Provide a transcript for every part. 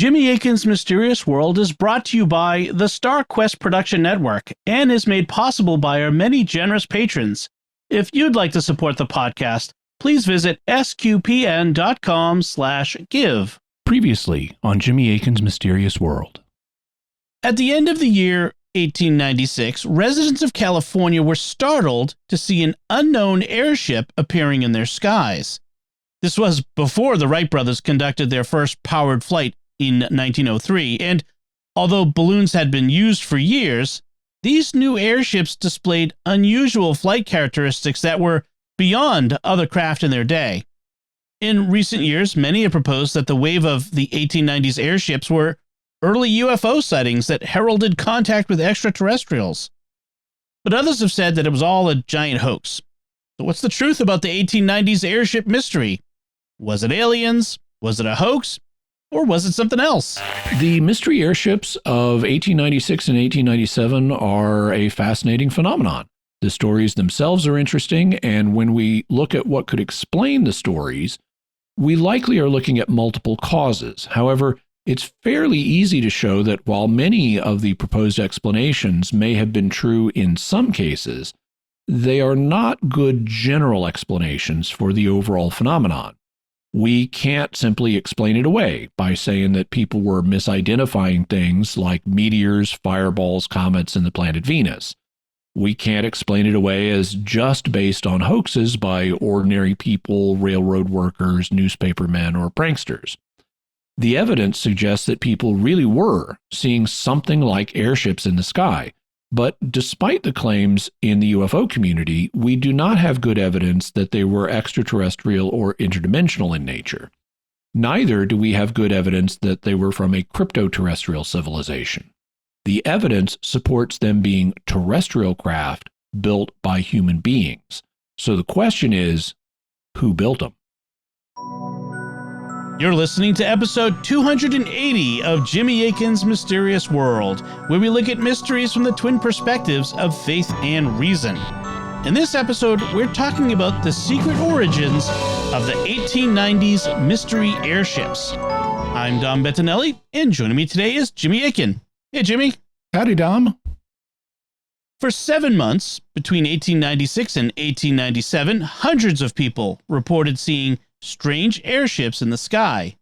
Jimmy Akin's Mysterious World is brought to you by the Star Quest Production Network and is made possible by our many generous patrons. If you'd like to support the podcast, please visit sqpn.com/give. Previously on Jimmy Akin's Mysterious World. At the end of the year 1896, residents of California were startled to see an unknown airship appearing in their skies. This was before the Wright brothers conducted their first powered flight in 1903, and although balloons had been used for years, these new airships displayed unusual flight characteristics that were beyond other craft in their day. In recent years, many have proposed that the wave of the 1890s airships were early UFO sightings that heralded contact with extraterrestrials. But others have said that it was all a giant hoax. So what's the truth about the 1890s airship mystery? Was it aliens? Was it a hoax? Or was it something else? The mystery airships of 1896 and 1897 are a fascinating phenomenon. The stories themselves are interesting, and when we look at what could explain the stories, we likely are looking at multiple causes. However, it's fairly easy to show that while many of the proposed explanations may have been true in some cases, they are not good general explanations for the overall phenomenon. We can't simply explain it away by saying that people were misidentifying things like meteors, fireballs, comets, and the planet Venus. We can't explain it away as just based on hoaxes by ordinary people, railroad workers, newspapermen, or pranksters. The evidence suggests that people really were seeing something like airships in the sky. But despite the claims in the UFO community, we do not have good evidence that they were extraterrestrial or interdimensional in nature. Neither do we have good evidence that they were from a crypto-terrestrial civilization. The evidence supports them being terrestrial craft built by human beings. So the question is, who built them? You're listening to episode 280 of Jimmy Akin's Mysterious World, where we look at mysteries from the twin perspectives of faith and reason. In this episode, we're talking about the secret origins of the 1890s mystery airships. I'm Dom Bettinelli, and joining me today is Jimmy Akin. Hey, Jimmy. Howdy, Dom. For 7 months, between 1896 and 1897, hundreds of people reported seeing strange airships in the sky.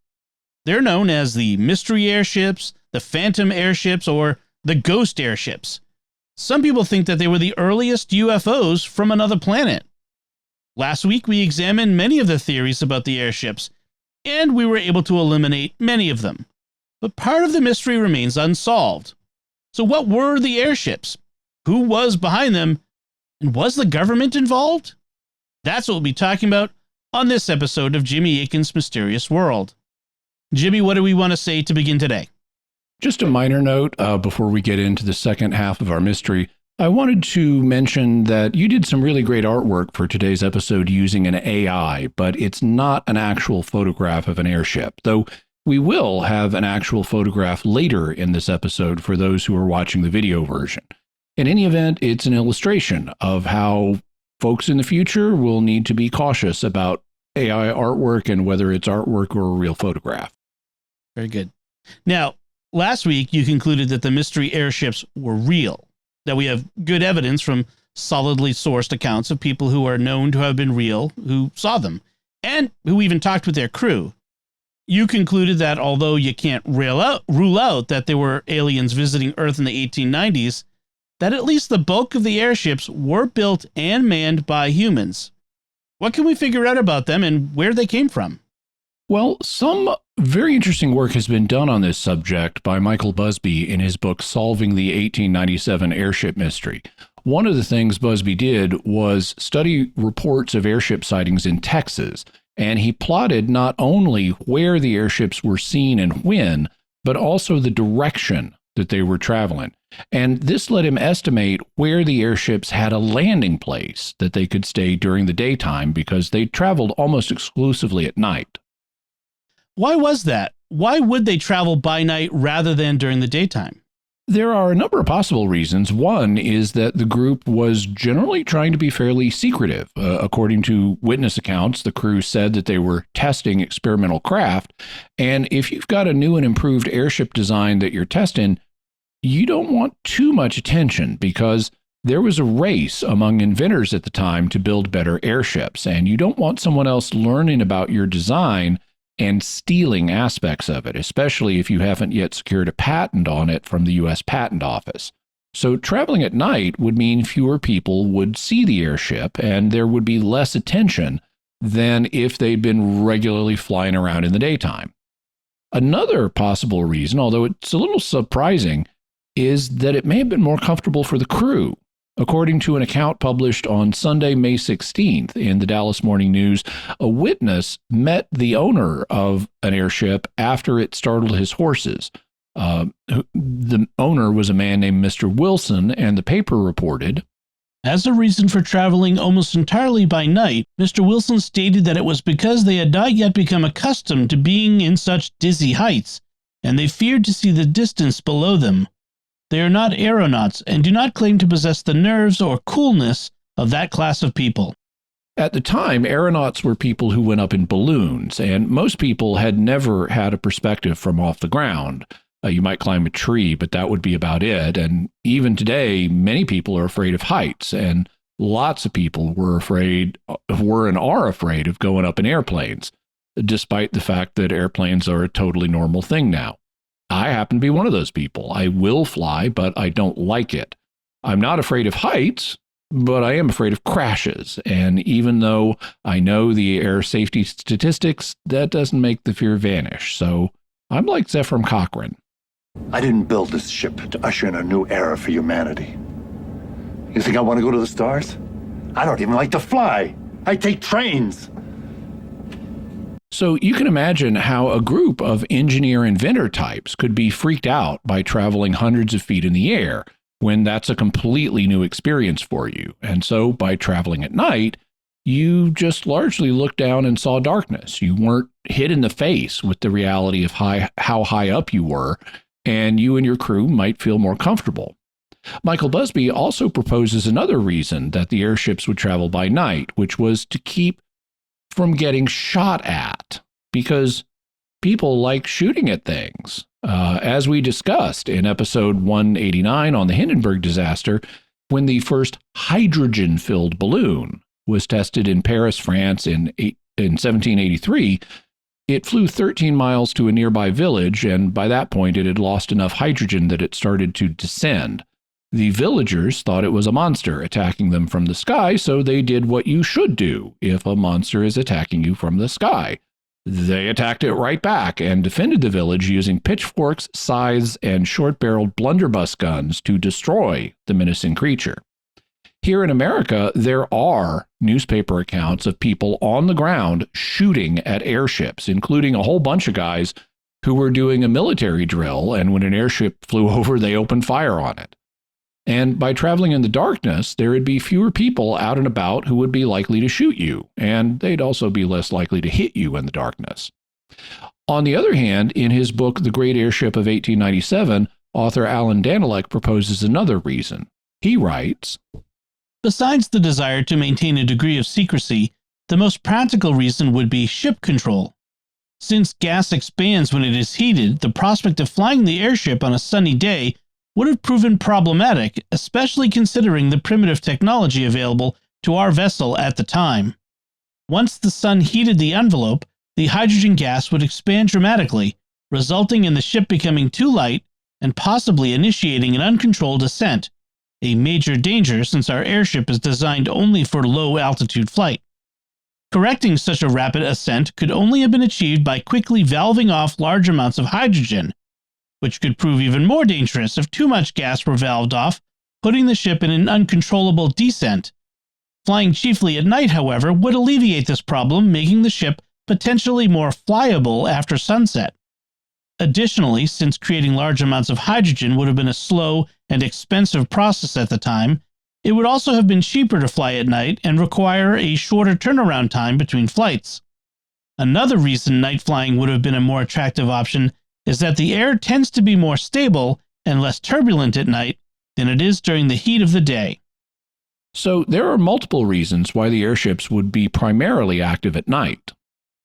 They're known as the mystery airships, the phantom airships, or the ghost airships. Some people think that they were the earliest UFOs from another planet. Last week, we examined many of the theories about the airships, and we were able to eliminate many of them. But part of the mystery remains unsolved. So what were the airships? Who was behind them? And was the government involved? That's what we'll be talking about on this episode of Jimmy Akin's Mysterious World. Jimmy, what do we want to say to begin today? Just a minor note before we get into the second half of our mystery. I wanted to mention that you did some really great artwork for today's episode using an AI, but it's not an actual photograph of an airship, though we will have an actual photograph later in this episode for those who are watching the video version. In any event, it's an illustration of how folks in the future will need to be cautious about AI artwork and whether it's artwork or a real photograph. Very good. Now, last week you concluded that the mystery airships were real, that we have good evidence from solidly sourced accounts of people who are known to have been real, who saw them, and who even talked with their crew. You concluded that although you can't rule out that there were aliens visiting Earth in the 1890s, that at least the bulk of the airships were built and manned by humans. What can we figure out about them and where they came from? Well, some very interesting work has been done on this subject by Michael Busby in his book Solving the 1897 Airship Mystery. One of the things Busby did was study reports of airship sightings in Texas, and he plotted not only where the airships were seen and when, but also the direction that they were traveling. And this let him estimate where the airships had a landing place that they could stay during the daytime because they traveled almost exclusively at night. Why was that? Why would they travel by night rather than during the daytime? There are a number of possible reasons. One is that the group was generally trying to be fairly secretive. According to witness accounts, the crew said that they were testing experimental craft. And if you've got a new and improved airship design that you're testing, you don't want too much attention because there was a race among inventors at the time to build better airships. And you don't want someone else learning about your design and stealing aspects of it, especially if you haven't yet secured a patent on it from the U.S. Patent Office. So traveling at night would mean fewer people would see the airship, and there would be less attention than if they'd been regularly flying around in the daytime. Another possible reason, although it's a little surprising, is that it may have been more comfortable for the crew. According to an account published on Sunday, May 16th in the Dallas Morning News, a witness met the owner of an airship after it startled his horses. The owner was a man named Mr. Wilson, and the paper reported, as a reason for traveling almost entirely by night, Mr. Wilson stated that it was because they had not yet become accustomed to being in such dizzy heights, and they feared to see the distance below them. They are not aeronauts and do not claim to possess the nerves or coolness of that class of people. At the time, aeronauts were people who went up in balloons, and most people had never had a perspective from off the ground. You might climb a tree, but that would be about it. And even today, many people are afraid of heights, and lots of people were and are afraid of going up in airplanes, despite the fact that airplanes are a totally normal thing now. I happen to be one of those people. I will fly, but I don't like it. I'm not afraid of heights, but I am afraid of crashes. And even though I know the air safety statistics, that doesn't make the fear vanish. So I'm like Zephram Cochrane. I didn't build this ship to usher in a new era for humanity. You think I want to go to the stars? I don't even like to fly. I take trains. So you can imagine how a group of engineer-inventor types could be freaked out by traveling hundreds of feet in the air when that's a completely new experience for you. And so by traveling at night, you just largely looked down and saw darkness. You weren't hit in the face with the reality of how high up you were, and you and your crew might feel more comfortable. Michael Busby also proposes another reason that the airships would travel by night, which was to keep from getting shot at, because people like shooting at things. As we discussed in episode 189 on the Hindenburg disaster, when the first hydrogen-filled balloon was tested in Paris, France in 1783, it flew 13 miles to a nearby village, and by that point it had lost enough hydrogen that it started to descend. The villagers thought it was a monster attacking them from the sky, so they did what you should do if a monster is attacking you from the sky. They attacked it right back and defended the village using pitchforks, scythes, and short-barreled blunderbuss guns to destroy the menacing creature. Here in America, there are newspaper accounts of people on the ground shooting at airships, including a whole bunch of guys who were doing a military drill, and when an airship flew over, they opened fire on it. And by traveling in the darkness, there would be fewer people out and about who would be likely to shoot you, and they'd also be less likely to hit you in the darkness. On the other hand, in his book, The Great Airship of 1897, author Alan Danilek proposes another reason. He writes, besides the desire to maintain a degree of secrecy, the most practical reason would be ship control. Since gas expands when it is heated, the prospect of flying the airship on a sunny day would have proven problematic, especially considering the primitive technology available to our vessel at the time. Once the sun heated the envelope, the hydrogen gas would expand dramatically, resulting in the ship becoming too light and possibly initiating an uncontrolled ascent, a major danger since our airship is designed only for low-altitude flight. Correcting such a rapid ascent could only have been achieved by quickly valving off large amounts of hydrogen, which could prove even more dangerous if too much gas were valved off, putting the ship in an uncontrollable descent. Flying chiefly at night, however, would alleviate this problem, making the ship potentially more flyable after sunset. Additionally, since creating large amounts of hydrogen would have been a slow and expensive process at the time, it would also have been cheaper to fly at night and require a shorter turnaround time between flights. Another reason night flying would have been a more attractive option is that the air tends to be more stable and less turbulent at night than it is during the heat of the day. So there are multiple reasons why the airships would be primarily active at night.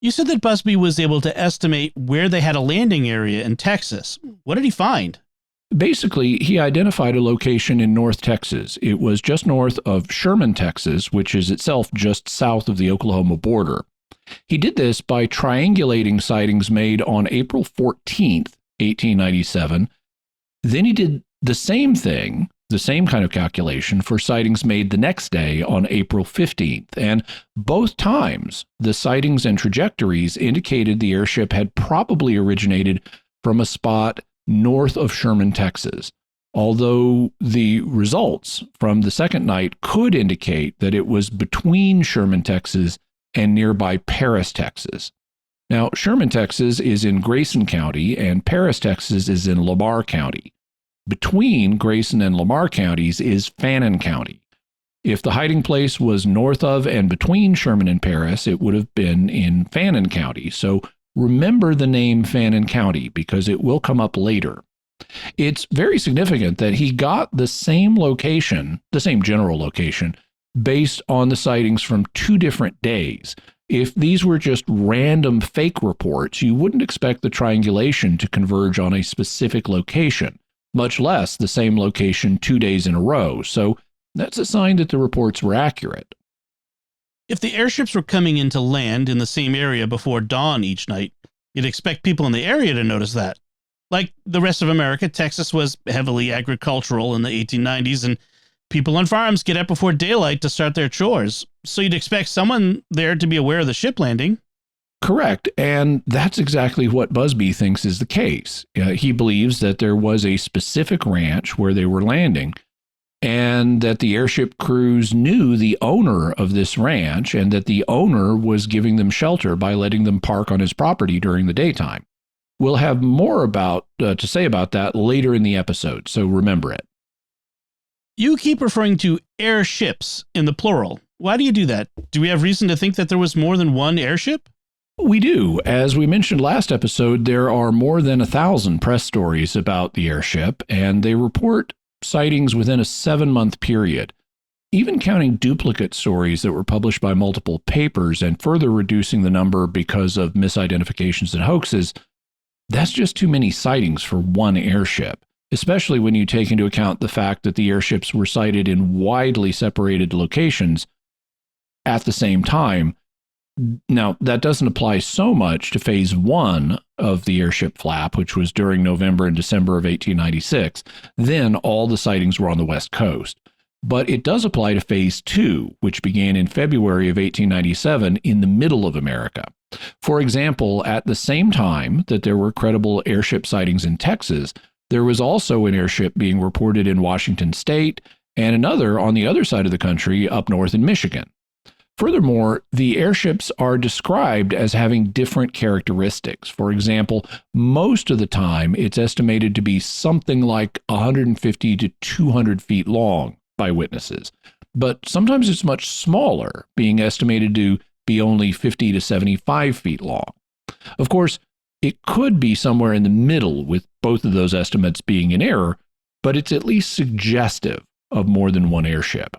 You said that Busby was able to estimate where they had a landing area in Texas. What did he find? Basically, he identified a location in North Texas. It was just north of Sherman, Texas, which is itself just south of the Oklahoma border. He did this by triangulating sightings made on April 14th, 1897. Then he did the same thing, the same kind of calculation, for sightings made the next day on April 15th. And both times, the sightings and trajectories indicated the airship had probably originated from a spot north of Sherman, Texas, although the results from the second night could indicate that it was between Sherman, Texas and nearby Paris, Texas. Now, Sherman, Texas is in Grayson County and Paris, Texas is in Lamar County. Between Grayson and Lamar counties is Fannin County. If the hiding place was north of and between Sherman and Paris, it would have been in Fannin County. So remember the name Fannin County because it will come up later. It's very significant that he got the same location, the same general location, based on the sightings from 2 different days. If these were just random fake reports, you wouldn't expect the triangulation to converge on a specific location, much less the same location 2 days in a row. So that's a sign that the reports were accurate. If the airships were coming into land in the same area before dawn each night, you'd expect people in the area to notice that. Like the rest of America, Texas was heavily agricultural in the 1890s, and people on farms get up before daylight to start their chores. So you'd expect someone there to be aware of the ship landing. Correct, and that's exactly what Busby thinks is the case. He believes that there was a specific ranch where they were landing, and that the airship crews knew the owner of this ranch and that the owner was giving them shelter by letting them park on his property during the daytime. We'll have more to say about that later in the episode, so remember it. You keep referring to airships in the plural. Why do you do that? Do we have reason to think that there was more than one airship? We do. As we mentioned last episode, there are more than 1,000 press stories about the airship, and they report sightings within a 7-month period. Even counting duplicate stories that were published by multiple papers and further reducing the number because of misidentifications and hoaxes, that's just too many sightings for one airship, especially when you take into account the fact that the airships were sighted in widely separated locations at the same time. Now, that doesn't apply so much to Phase 1 of the airship flap, which was during November and December of 1896. Then all the sightings were on the West Coast. But it does apply to Phase 2, which began in February of 1897 in the middle of America. For example, at the same time that there were credible airship sightings in Texas, there was also an airship being reported in Washington State and another on the other side of the country up north in Michigan. Furthermore, the airships are described as having different characteristics. For example, most of the time, it's estimated to be something like 150 to 200 feet long by witnesses. But sometimes it's much smaller, being estimated to be only 50 to 75 feet long. Of course, it could be somewhere in the middle, with both of those estimates being in error, but it's at least suggestive of more than one airship.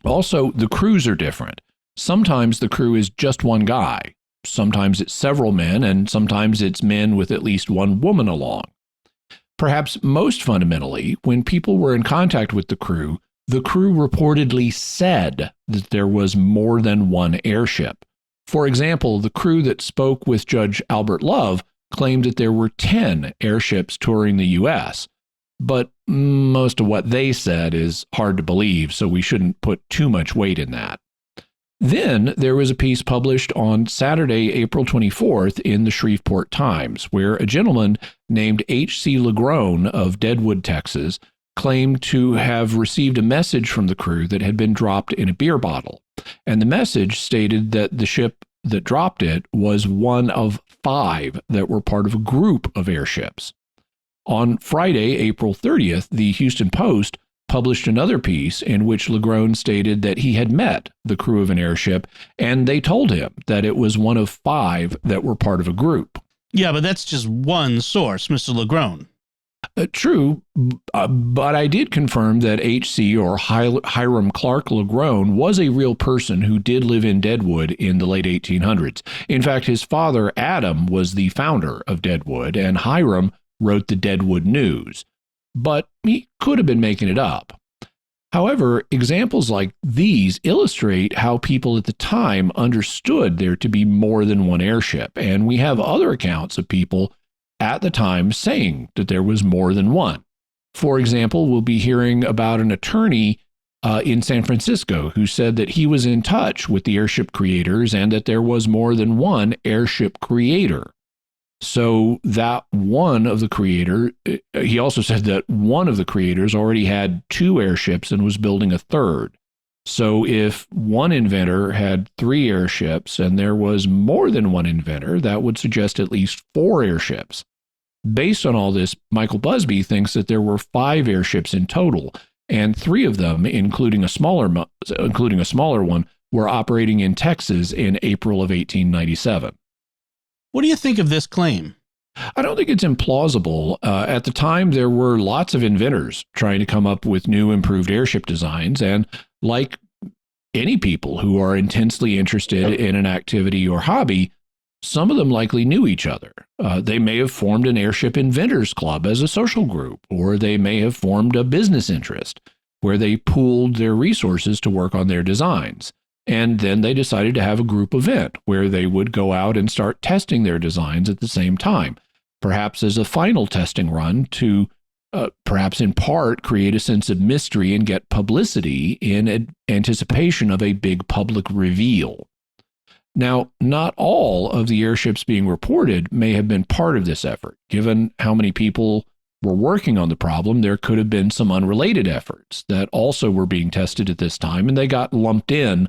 Also, the crews are different. Sometimes the crew is just one guy. Sometimes it's several men, and sometimes it's men with at least one woman along. Perhaps most fundamentally, when people were in contact with the crew reportedly said that there was more than one airship. For example, the crew that spoke with Judge Albert Love claimed that there were 10 airships touring the U.S., but most of what they said is hard to believe, so we shouldn't put too much weight in that. Then there was a piece published on Saturday, April 24th in the Shreveport Times, where a gentleman named H.C. Legrone of Deadwood, Texas, claimed to have received a message from the crew that had been dropped in a beer bottle. And the message stated that the ship that dropped it was one of 5 that were part of a group of airships. On Friday, April 30th, the Houston Post published another piece in which Legrone stated that he had met the crew of an airship, and they told him that it was one of 5 that were part of a group. Yeah, but that's just one source, Mr. Legrone. True, but I did confirm that H.C. or Hiram Clark LeGrone was a real person who did live in Deadwood in the late 1800s. In fact, his father, Adam, was the founder of Deadwood, and Hiram wrote the Deadwood News. But he could have been making it up. However, examples like these illustrate how people at the time understood there to be more than one airship, and we have other accounts of people at the time saying that there was more than one. For example, we'll be hearing about an attorney in San Francisco who said that he was in touch with the airship creators and that there was more than one airship creator. So that one of the creator, he also said that one of the creators already had two airships and was building a third. So if one inventor had three airships and there was more than one inventor, that would suggest at least four airships. Based on all this, Michael Busby thinks that there were 5 airships in total, and 3 of them, including a smaller one, were operating in Texas in April of 1897. What do you think of this claim? I don't think it's implausible. At the time, there were lots of inventors trying to come up with new, improved airship designs. And like any people who are intensely interested in an activity or hobby, some of them likely knew each other. They may have formed an airship inventors club as a social group, or they may have formed a business interest where they pooled their resources to work on their designs. And then they decided to have a group event where they would go out and start testing their designs at the same time, perhaps as a final testing run to perhaps in part create a sense of mystery and get publicity in anticipation of a big public reveal. Now, not all of the airships being reported may have been part of this effort. Given how many people were working on the problem, there could have been some unrelated efforts that also were being tested at this time, and they got lumped in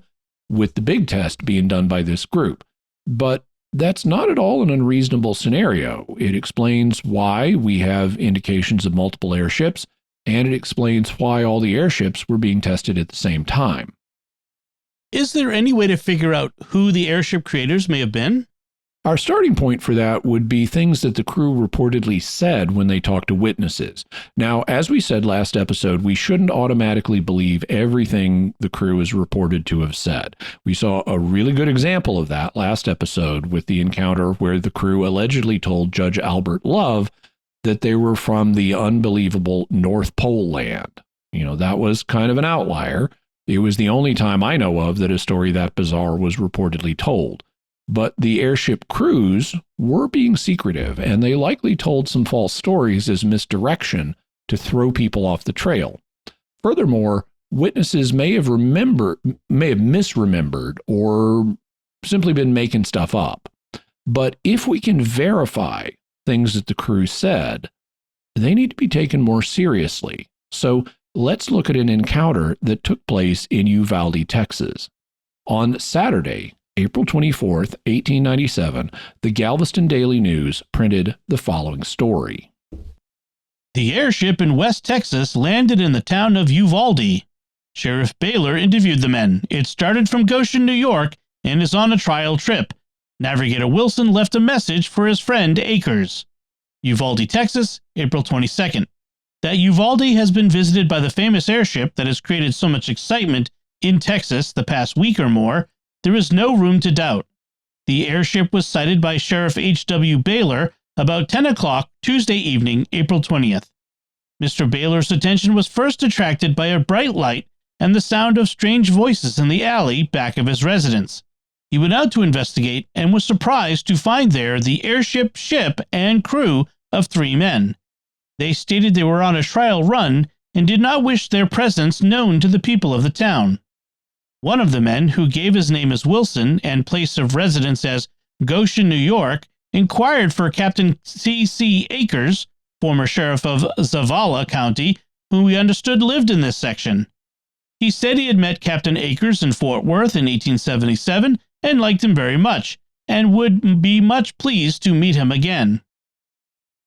with the big test being done by this group. But that's not at all an unreasonable scenario. It explains why we have indications of multiple airships, and it explains why all the airships were being tested at the same time. Is there any way to figure out who the airship creators may have been? Our starting point for that would be things that the crew reportedly said when they talked to witnesses. Now, as we said last episode, we shouldn't automatically believe everything the crew is reported to have said. We saw a really good example of that last episode with the encounter where the crew allegedly told Judge Albert Love that they were from the unbelievable North Pole land. That was kind of an outlier. It was the only time I know of that a story that bizarre was reportedly told. But the airship crews were being secretive, and they likely told some false stories as misdirection to throw people off the trail. Furthermore, witnesses may have misremembered or simply been making stuff up. But if we can verify things that the crew said, they need to be taken more seriously. So let's look at an encounter that took place in Uvalde, Texas. On Saturday, April 24th, 1897, the Galveston Daily News printed the following story. The airship in West Texas landed in the town of Uvalde. Sheriff Baylor interviewed the men. It started from Goshen, New York, and is on a trial trip. Navigator Wilson left a message for his friend Akers. Uvalde, Texas, April 22nd. That Uvalde has been visited by the famous airship that has created so much excitement in Texas the past week or more, there is no room to doubt. The airship was sighted by Sheriff H.W. Baylor about 10 o'clock Tuesday evening, April 20th. Mr. Baylor's attention was first attracted by a bright light and the sound of strange voices in the alley back of his residence. He went out to investigate and was surprised to find there the airship, ship, and crew of 3 men. They stated they were on a trial run and did not wish their presence known to the people of the town. One of the men, who gave his name as Wilson and place of residence as Goshen, New York, inquired for Captain C.C. Akers, former sheriff of Zavala County, who he understood lived in this section. He said he had met Captain Akers in Fort Worth in 1877 and liked him very much, and would be much pleased to meet him again.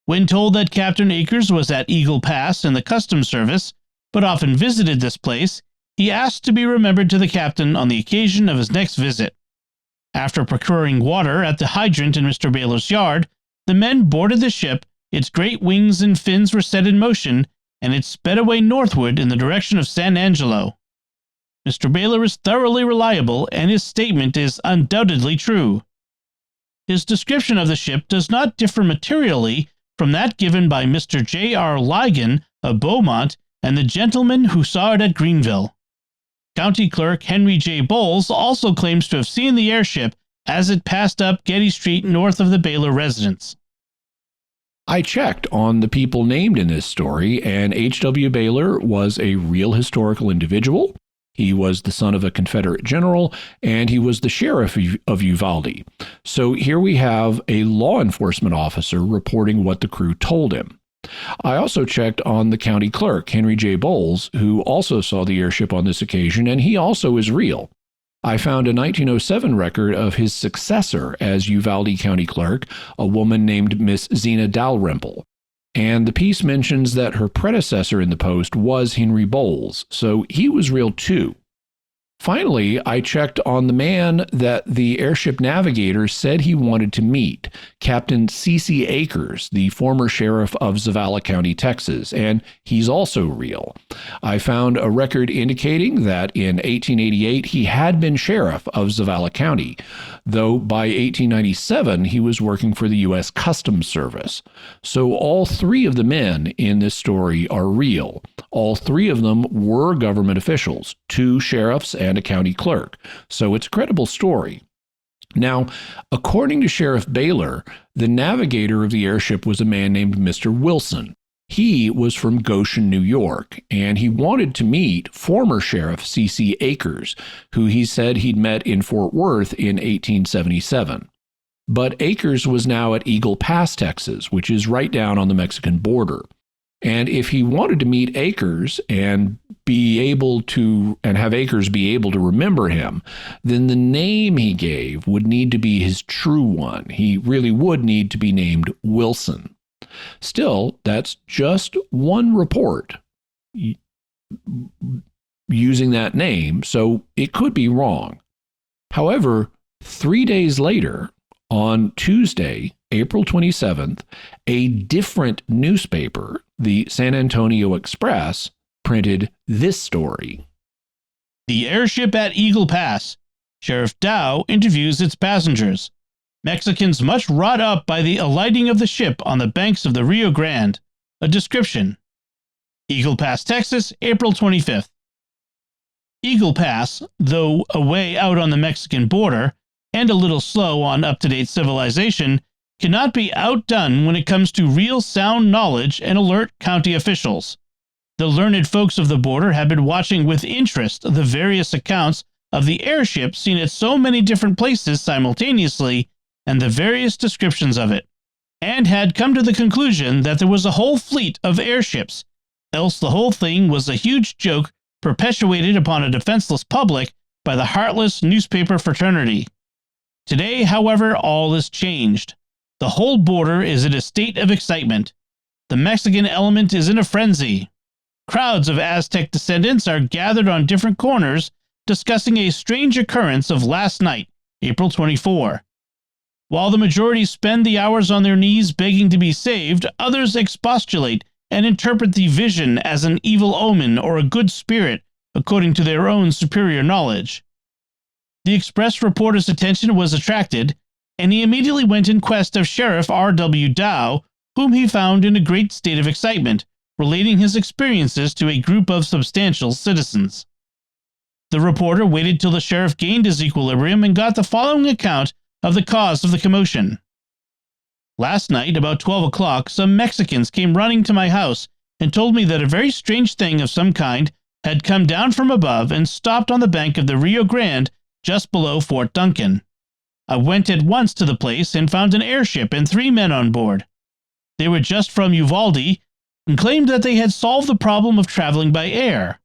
When told that Captain Akers was at Eagle Pass in the Customs Service, but often visited this place, he asked to be remembered to the captain on the occasion of his next visit. After procuring water at the hydrant in Mr. Baylor's yard, the men boarded the ship Its great wings and fins were set in motion, and it sped away northward in the direction of San Angelo. Mr. Baylor is thoroughly reliable, and his statement is undoubtedly true. His description of the ship does not differ materially from that given by Mr. J.R. Ligon of Beaumont and the gentleman who saw it at Greenville. County Clerk Henry J. Bowles also claims to have seen the airship as it passed up Getty Street north of the Baylor residence. I checked on the people named in this story, and H.W. Baylor was a real historical individual. He was the son of a Confederate general, and he was the sheriff of Uvalde. So here we have a law enforcement officer reporting what the crew told him. I also checked on the county clerk, Henry J. Bowles, who also saw the airship on this occasion, and he also is real. I found a 1907 record of his successor as Uvalde County Clerk, a woman named Miss Zena Dalrymple. And the piece mentions that her predecessor in the post was Henry Bowles, so he was real too. Finally, I checked on the man that the airship navigator said he wanted to meet, Captain C.C. Akers, the former sheriff of Zavala County, Texas, and he's also real. I found a record indicating that in 1888 he had been sheriff of Zavala County, though by 1897 he was working for the U.S. Customs Service. So all three of the men in this story are real. All three of them were government officials, 2 sheriffs and a county clerk. So it's a credible story. Now, according to Sheriff Baylor, the navigator of the airship was a man named Mr. Wilson. He was from Goshen, New York, and he wanted to meet former Sheriff C.C. Akers, who he said he'd met in Fort Worth in 1877. But Akers was now at Eagle Pass, Texas, which is right down on the Mexican border. And if he wanted to meet Akers and have Akers be able to remember him, then the name he gave would need to be his true one. He really would need to be named Wilson. Still, that's just one report using that name, so it could be wrong. However, 3 days later, on Tuesday, April 27th, a different newspaper, the San Antonio Express, printed this story. The airship at Eagle Pass. Sheriff Dow interviews its passengers. Mexicans much wrought up by the alighting of the ship on the banks of the Rio Grande. A description. Eagle Pass, Texas, April 25th. Eagle Pass, though away out on the Mexican border and a little slow on up-to-date civilization, cannot be outdone when it comes to real sound knowledge and alert county officials. The learned folks of the border have been watching with interest the various accounts of the airship seen at so many different places simultaneously and the various descriptions of it, and had come to the conclusion that there was a whole fleet of airships, else the whole thing was a huge joke perpetuated upon a defenseless public by the heartless newspaper fraternity. Today, however, all is changed. The whole border is in a state of excitement. The Mexican element is in a frenzy. Crowds of Aztec descendants are gathered on different corners discussing a strange occurrence of last night, April 24. While the majority spend the hours on their knees begging to be saved, others expostulate and interpret the vision as an evil omen or a good spirit according to their own superior knowledge. The Express reporter's attention was attracted, and he immediately went in quest of Sheriff R.W. Dow, whom he found in a great state of excitement, relating his experiences to a group of substantial citizens. The reporter waited till the sheriff gained his equilibrium and got the following account of the cause of the commotion. Last night, about 12 o'clock, some Mexicans came running to my house and told me that a very strange thing of some kind had come down from above and stopped on the bank of the Rio Grande just below Fort Duncan. I went at once to the place and found an airship and 3 men on board. They were just from Uvalde and claimed that they had solved the problem of traveling by air.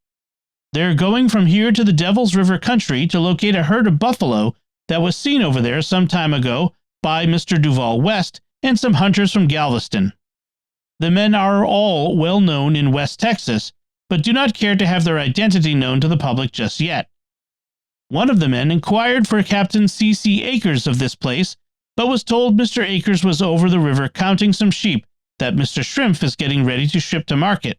They're going from here to the Devil's River country to locate a herd of buffalo that was seen over there some time ago by Mr. Duval West and some hunters from Galveston. The men are all well known in West Texas, but do not care to have their identity known to the public just yet. One of the men inquired for Captain C.C. Akers of this place, but was told Mr. Akers was over the river counting some sheep that Mr. Shrimp is getting ready to ship to market.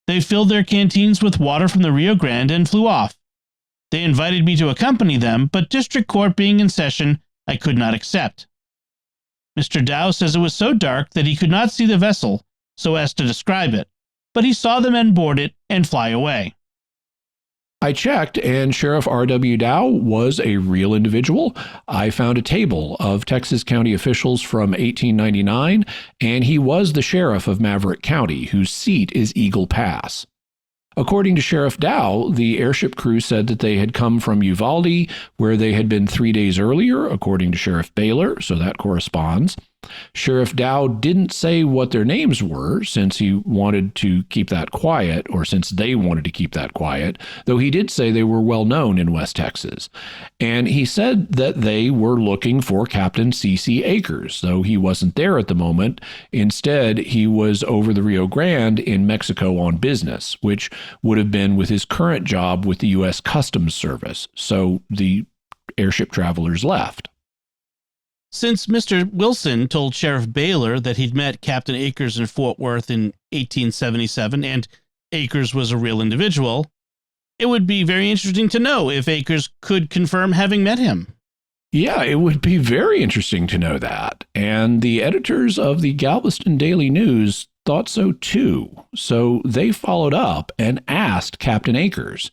They filled their canteens with water from the Rio Grande and flew off. They invited me to accompany them, but district court being in session, I could not accept. Mr. Dow says it was so dark that he could not see the vessel so as to describe it, but he saw the men board it and fly away. I checked, and Sheriff R.W. Dow was a real individual. I found a table of Texas County officials from 1899, and he was the sheriff of Maverick County, whose seat is Eagle Pass. According to Sheriff Dow, the airship crew said that they had come from Uvalde, where they had been 3 days earlier, according to Sheriff Baylor, so that corresponds. Sheriff Dow didn't say what their names were, since he wanted to keep that quiet, or since they wanted to keep that quiet, though he did say they were well known in West Texas. And he said that they were looking for Captain C.C. Akers, though he wasn't there at the moment. Instead, he was over the Rio Grande in Mexico on business, which would have been with his current job with the U.S. Customs Service. So the airship travelers left. Since Mr. Wilson told Sheriff Baylor that he'd met Captain Akers in Fort Worth in 1877 and Akers was a real individual, it would be very interesting to know if Akers could confirm having met him. Yeah, it would be very interesting to know that. And the editors of the Galveston Daily News thought so too. So they followed up and asked Captain Akers,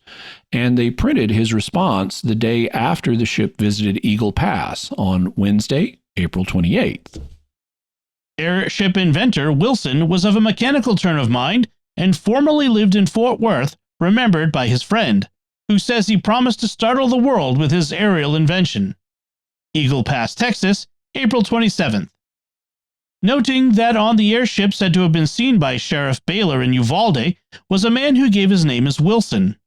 and they printed his response the day after the ship visited Eagle Pass on Wednesday, April 28th. Airship inventor Wilson was of a mechanical turn of mind and formerly lived in Fort Worth, remembered by his friend, who says he promised to startle the world with his aerial invention. Eagle Pass, Texas, April 27th. Noting that on the airship said to have been seen by Sheriff Baylor in Uvalde was a man who gave his name as Wilson.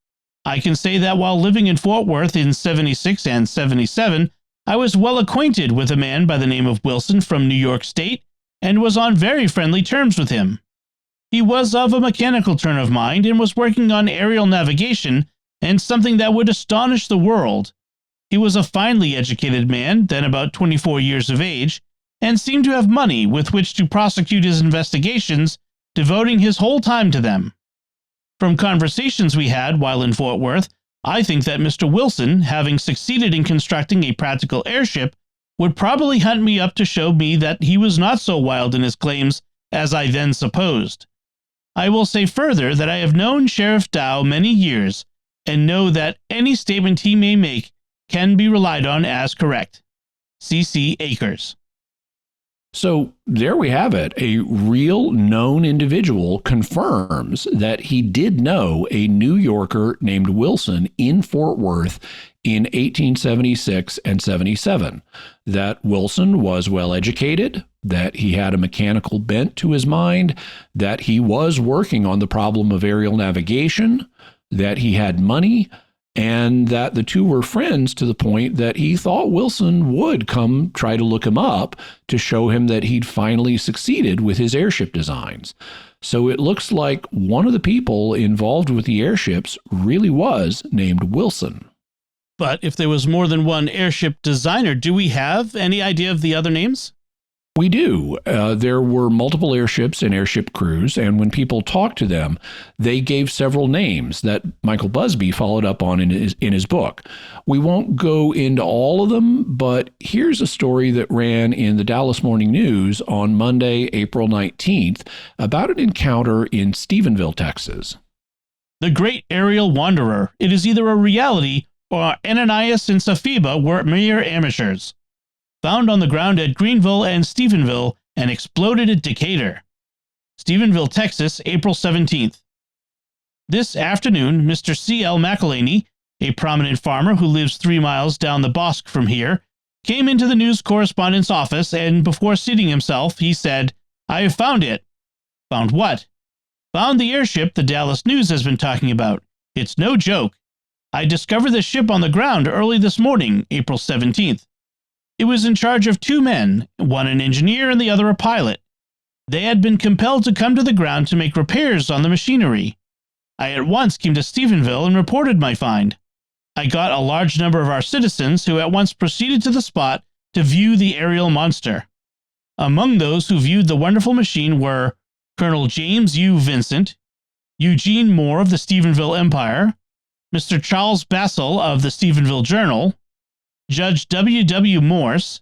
I can say that while living in Fort Worth in 76 and 77, I was well acquainted with a man by the name of Wilson from New York State and was on very friendly terms with him. He was of a mechanical turn of mind and was working on aerial navigation and something that would astonish the world. He was a finely educated man, then about 24 years of age, and seemed to have money with which to prosecute his investigations, devoting his whole time to them. From conversations we had while in Fort Worth, I think that Mr. Wilson, having succeeded in constructing a practical airship, would probably hunt me up to show me that he was not so wild in his claims as I then supposed. I will say further that I have known Sheriff Dow many years, and know that any statement he may make can be relied on as correct. C.C. Akers. So there we have it. A real known individual confirms that he did know a New Yorker named Wilson in Fort Worth in 1876 and 77, that Wilson was well educated, that he had a mechanical bent to his mind, that he was working on the problem of aerial navigation, that he had money, and that the two were friends to the point that he thought Wilson would come try to look him up to show him that he'd finally succeeded with his airship designs. So it looks like one of the people involved with the airships really was named Wilson. But if there was more than one airship designer, do we have any idea of the other names? We do. There were multiple airships and airship crews, and when people talked to them, they gave several names that Michael Busby followed up on in his book. We won't go into all of them, but here's a story that ran in the Dallas Morning News on Monday, April 19th, about an encounter in Stephenville, Texas. The Great Aerial Wanderer. It is either a reality or Ananias and Sapphira were mere amateurs. Found on the ground at Greenville and Stephenville and exploded at Decatur. Stephenville, Texas, April 17th. This afternoon, Mr. C.L. McElhaney, a prominent farmer who lives 3 miles down the Bosque from here, came into the news correspondent's office and before seating himself, he said, "I have found it." Found what? Found the airship the Dallas News has been talking about. It's no joke. I discovered the ship on the ground early this morning, April 17th. It was in charge of 2 men, one an engineer and the other a pilot. They had been compelled to come to the ground to make repairs on the machinery. I at once came to Stephenville and reported my find. I got a large number of our citizens who at once proceeded to the spot to view the aerial monster. Among those who viewed the wonderful machine were Colonel James U. Vincent, Eugene Moore of the Stephenville Empire, Mr. Charles Bassel of the Stephenville Journal, Judge W. W. Morse,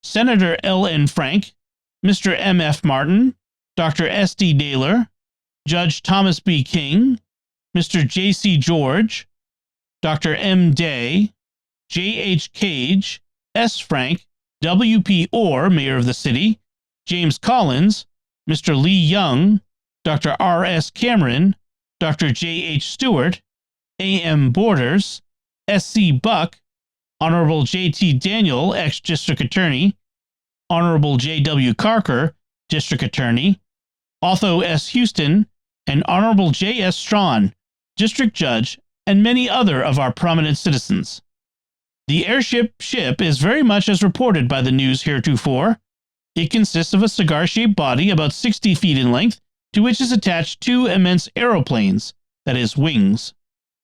Senator L. N. Frank, Mr. M. F. Martin, Dr. S. D. Naylor, Judge Thomas B. King, Mr. J. C. George, Dr. M. Day, J. H. Cage, S. Frank, W. P. Orr, Mayor of the city, James Collins, Mr. Lee Young, Dr. R. S. Cameron, Dr. J. H. Stewart, A. M. Borders, S. C. Buck, Honorable J. T. Daniel, ex-District Attorney, Honorable J. W. Carker, District Attorney, Otho S. Houston, and Honorable J. S. Strawn, District Judge, and many other of our prominent citizens. The airship ship is very much as reported by the news heretofore. It consists of a cigar-shaped body about 60 feet in length, to which is attached two immense aeroplanes, that is, wings,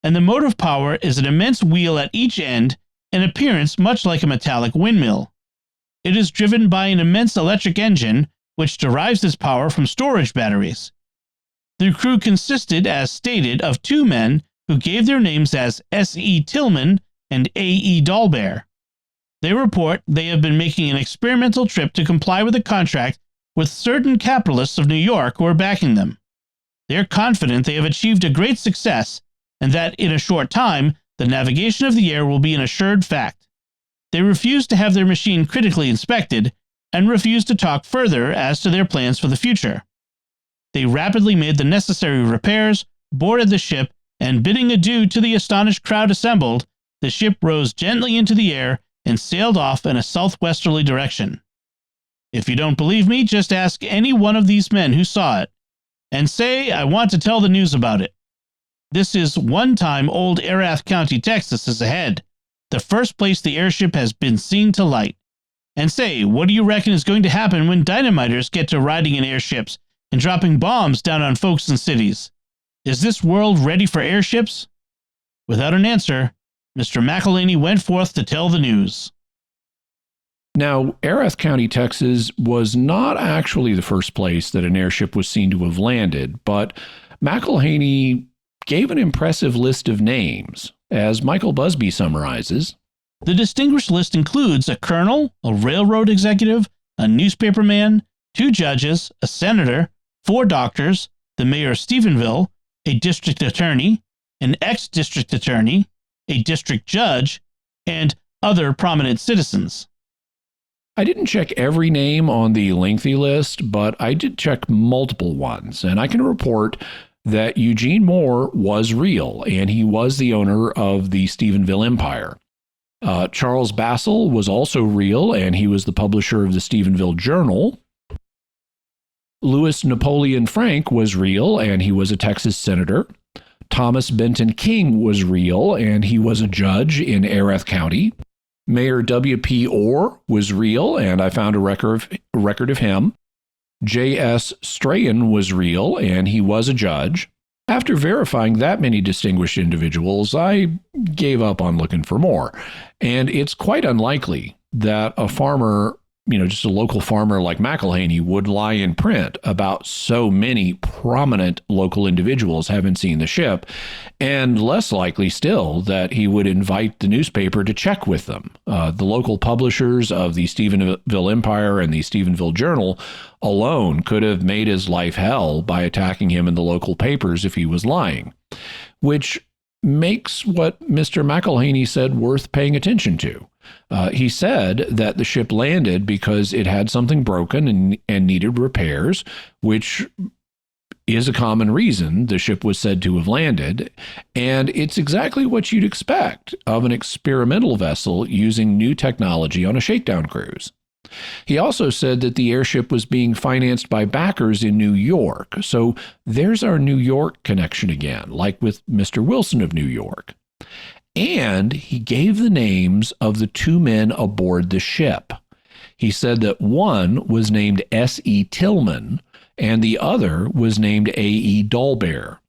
and the motive power is an immense wheel at each end, in appearance much like a metallic windmill. It is driven by an immense electric engine, which derives its power from storage batteries. The crew consisted, as stated, of two men who gave their names as S. E. Tillman and A. E. Dahlbehr. They report they have been making an experimental trip to comply with a contract with certain capitalists of New York who are backing them. They are confident they have achieved a great success and that in a short time the navigation of the air will be an assured fact. They refuse to have their machine critically inspected and refuse to talk further as to their plans for the future. They rapidly made the necessary repairs, boarded the ship, and bidding adieu to the astonished crowd assembled, the ship rose gently into the air and sailed off in a southwesterly direction. If you don't believe me, just ask any one of these men who saw it, and say, I want to tell the news about it. This is one time old Erath County, Texas is ahead, the first place the airship has been seen to light. And say, what do you reckon is going to happen when dynamiters get to riding in airships and dropping bombs down on folks and cities? Is this world ready for airships? Without an answer, Mr. McElhaney went forth to tell the news. Now, Erath County, Texas was not actually the first place that an airship was seen to have landed, but McElhaney gave an impressive list of names, as Michael Busby summarizes. The distinguished list includes a colonel, a railroad executive, a newspaperman, 2 judges, a senator, 4 doctors, the mayor of Stephenville, a district attorney, an ex-district attorney, a district judge, and other prominent citizens. I didn't check every name on the lengthy list, but I did check multiple ones, and I can report that Eugene Moore was real, and he was the owner of the Stephenville Empire. Charles Bassel was also real, and he was the publisher of the Stephenville Journal. Louis Napoleon Frank was real, and he was a Texas senator. Thomas Benton King was real, and he was a judge in Erath County. Mayor W. P. Orr was real, and I found a record of him. J. S. Strahan was real, and he was a judge. After verifying that many distinguished individuals, I gave up on looking for more. And it's quite unlikely that a farmer, just a local farmer like McElhaney would lie in print about so many prominent local individuals having seen the ship, and less likely still that he would invite the newspaper to check with them. The local publishers of the Stephenville Empire and the Stephenville Journal alone could have made his life hell by attacking him in the local papers if he was lying, which makes what Mr. McElhaney said worth paying attention to. He said that the ship landed because it had something broken and needed repairs, which is a common reason the ship was said to have landed, and it's exactly what you'd expect of an experimental vessel using new technology on a shakedown cruise. He also said that the airship was being financed by backers in New York, so there's our New York connection again, like with Mr. Wilson of New York. And he gave the names of the 2 men aboard the ship. He said that one was named S. E. Tillman, and the other was named A. E. Dahlbehr.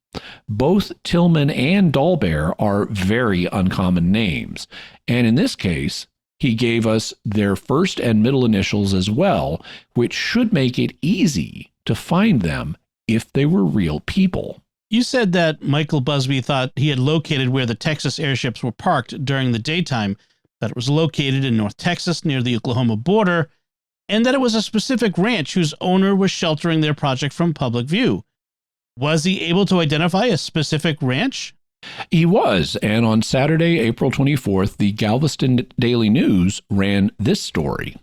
Both Tillman and Dahlbehr are very uncommon names, and in this case, He gave us their first and middle initials as well, which should make it easy to find them if they were real people. You said that Michael Busby thought he had located where the Texas airships were parked during the daytime, that it was located in North Texas near the Oklahoma border, and that it was a specific ranch whose owner was sheltering their project from public view. Was he able to identify a specific ranch? He was, and on Saturday, April 24th, the Galveston Daily News ran this story.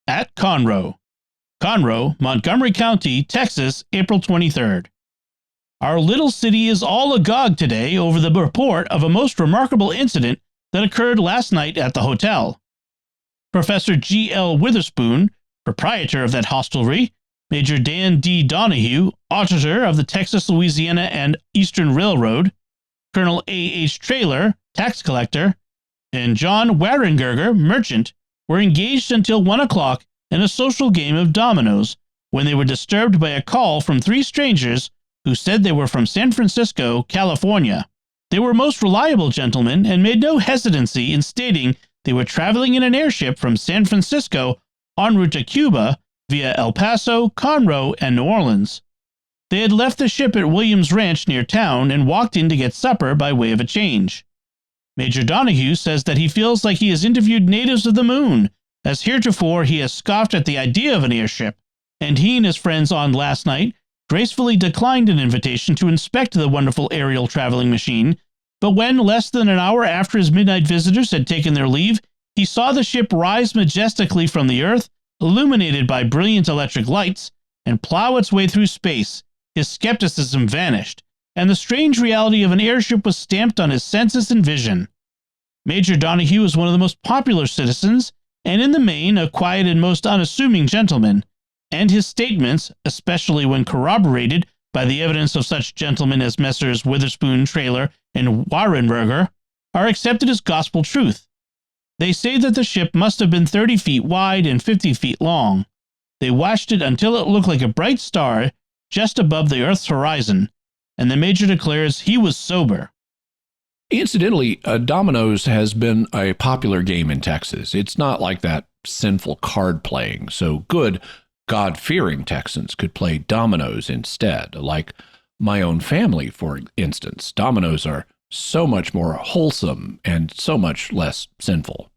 At Conroe, Montgomery County, Texas, April 23rd. Our little city is all agog today over the report of a most remarkable incident that occurred last night at the hotel. Professor G.L. Witherspoon, proprietor of that hostelry, Major Dan D. Donahue, auditor of the Texas, Louisiana, and Eastern Railroad, Colonel A.H. Traylor, tax collector, and John Warengerger, merchant, were engaged until 1 o'clock in a social game of dominoes when they were disturbed by a call from 3 strangers who said they were from San Francisco, California. They were most reliable gentlemen and made no hesitancy in stating they were traveling in an airship from San Francisco en route to Cuba via El Paso, Conroe, and New Orleans. They had left the ship at Williams Ranch near town and walked in to get supper by way of a change. Major Donahue says that he feels like he has interviewed natives of the moon, as heretofore he has scoffed at the idea of an airship, and he and his friends on last night gracefully declined an invitation to inspect the wonderful aerial traveling machine, but when, less than an hour after his midnight visitors had taken their leave, he saw the ship rise majestically from the earth, illuminated by brilliant electric lights, and plow its way through space, his skepticism vanished, and the strange reality of an airship was stamped on his senses and vision. Major Donahue was one of the most popular citizens, and in the main a quiet and most unassuming gentleman, and his statements, especially when corroborated by the evidence of such gentlemen as Messrs. Witherspoon, Traylor, and Warenberger, are accepted as gospel truth. They say that the ship must have been 30 feet wide and 50 feet long. They watched it until it looked like a bright star just above the Earth's horizon, and the Major declares he was sober. Incidentally, dominoes has been a popular game in Texas. It's not like that sinful card playing, so good God-fearing Texans could play dominoes instead. Like my own family, for instance, dominoes are so much more wholesome and so much less sinful.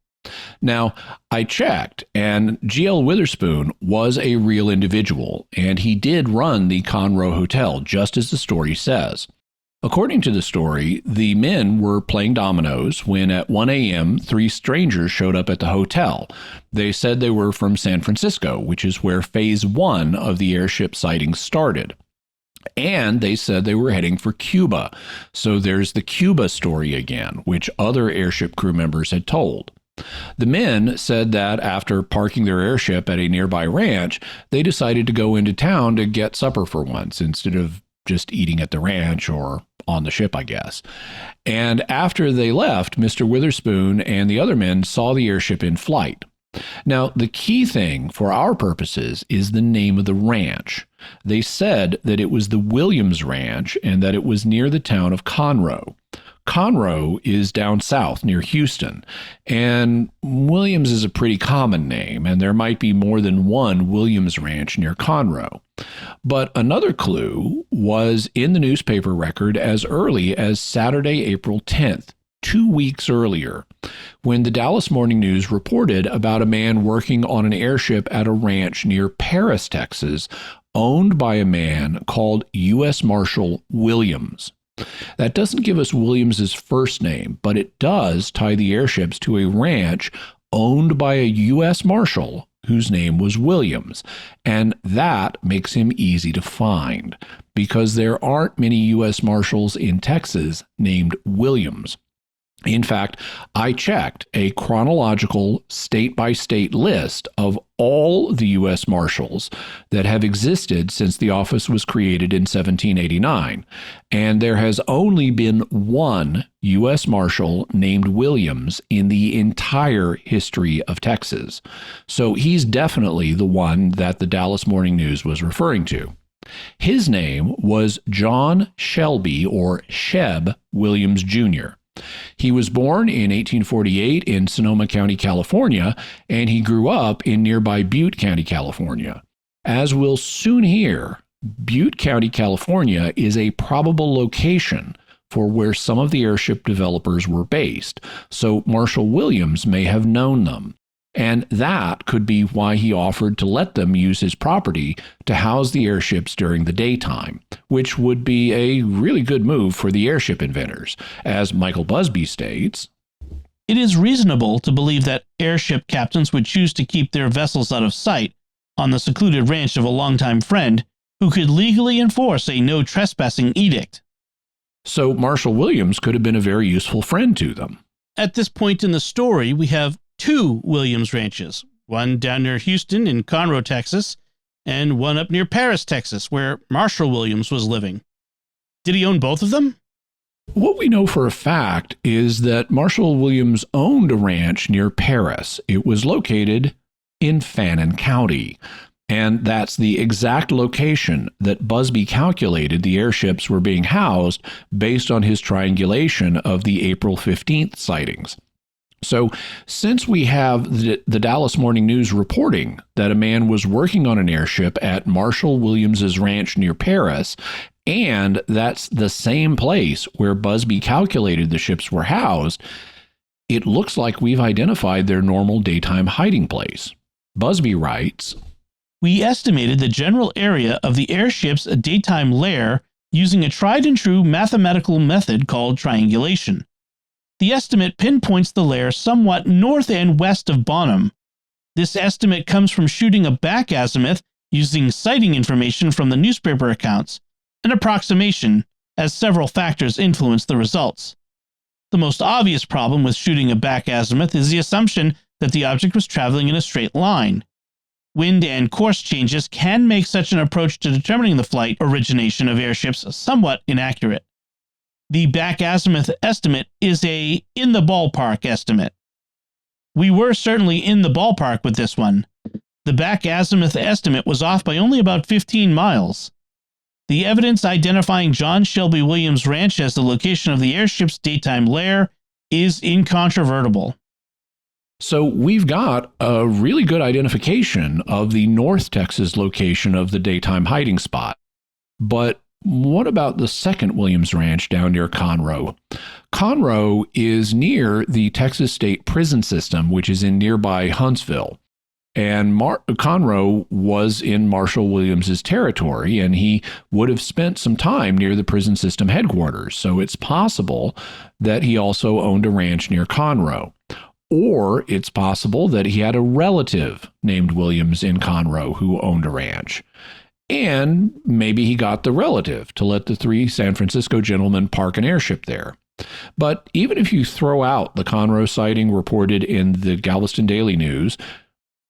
Now, I checked, and G.L. Witherspoon was a real individual, and he did run the Conroe Hotel, just as the story says. According to the story, the men were playing dominoes when at 1 a.m., 3 strangers showed up at the hotel. They said they were from San Francisco, which is where Phase 1 of the airship sighting started. And they said they were heading for Cuba. So there's the Cuba story again, which other airship crew members had told. The men said that after parking their airship at a nearby ranch, they decided to go into town to get supper for once instead of just eating at the ranch or on the ship, I guess. And after they left, Mr. Witherspoon and the other men saw the airship in flight. Now, the key thing for our purposes is the name of the ranch. They said that it was the Williams Ranch and that it was near the town of Conroe. Conroe is down south near Houston, and Williams is a pretty common name, and there might be more than one Williams Ranch near Conroe. But another clue was in the newspaper record as early as Saturday, April 10th, 2 weeks earlier, when the Dallas Morning News reported about a man working on an airship at a ranch near Paris, Texas, owned by a man called U.S. Marshal Williams. That doesn't give us Williams's first name, but it does tie the airships to a ranch owned by a U.S. Marshal whose name was Williams, and that makes him easy to find because there aren't many U.S. Marshals in Texas named Williams. In fact, I checked a chronological state-by-state list of all the U.S. Marshals that have existed since the office was created in 1789, and there has only been one U.S. Marshal named Williams in the entire history of Texas. So he's definitely the one that the Dallas Morning News was referring to. His name was John Shelby, or Sheb Williams Jr., He was born in 1848 in Sonoma County, California, and he grew up in nearby Butte County, California. As we'll soon hear, Butte County, California is a probable location for where some of the airship developers were based, so Marshall Williams may have known them. And that could be why he offered to let them use his property to house the airships during the daytime, which would be a really good move for the airship inventors. As Michael Busby states, "It is reasonable to believe that airship captains would choose to keep their vessels out of sight on the secluded ranch of a longtime friend who could legally enforce a no trespassing edict." So Marshall Williams could have been a very useful friend to them. At this point in the story, we have two Williams ranches, one down near Houston in Conroe, Texas, and one up near Paris, Texas, where Marshall Williams was living. Did he own both of them? What we know for a fact is that Marshall Williams owned a ranch near Paris. It was located in Fannin County. And that's the exact location that Busby calculated the airships were being housed based on his triangulation of the April 15th sightings. So since we have the Dallas Morning News reporting that a man was working on an airship at Marshall Williams's ranch near Paris, and that's the same place where Busby calculated the ships were housed, it looks like we've identified their normal daytime hiding place. Busby writes, "We estimated the general area of the airship's daytime lair using a tried-and-true mathematical method called triangulation. The estimate pinpoints the lair somewhat north and west of Bonham. This estimate comes from shooting a back azimuth using sighting information from the newspaper accounts, an approximation, as several factors influence the results. The most obvious problem with shooting a back azimuth is the assumption that the object was traveling in a straight line. Wind and course changes can make such an approach to determining the flight origination of airships somewhat inaccurate. The back azimuth estimate is a in the ballpark estimate. We were certainly in the ballpark with this one. The back azimuth estimate was off by only about 15 miles. The evidence identifying John Shelby Williams Ranch as the location of the airship's daytime lair is incontrovertible." So we've got a really good identification of the North Texas location of the daytime hiding spot. But what about the second Williams Ranch down near Conroe? Conroe is near the Texas State Prison System, which is in nearby Huntsville. And Conroe was in Marshall Williams's territory, and he would have spent some time near the prison system headquarters. So it's possible that he also owned a ranch near Conroe. Or it's possible that he had a relative named Williams in Conroe who owned a ranch. And maybe he got the relative to let the three San Francisco gentlemen park an airship there. But even if you throw out the Conroe sighting reported in the Galveston Daily News,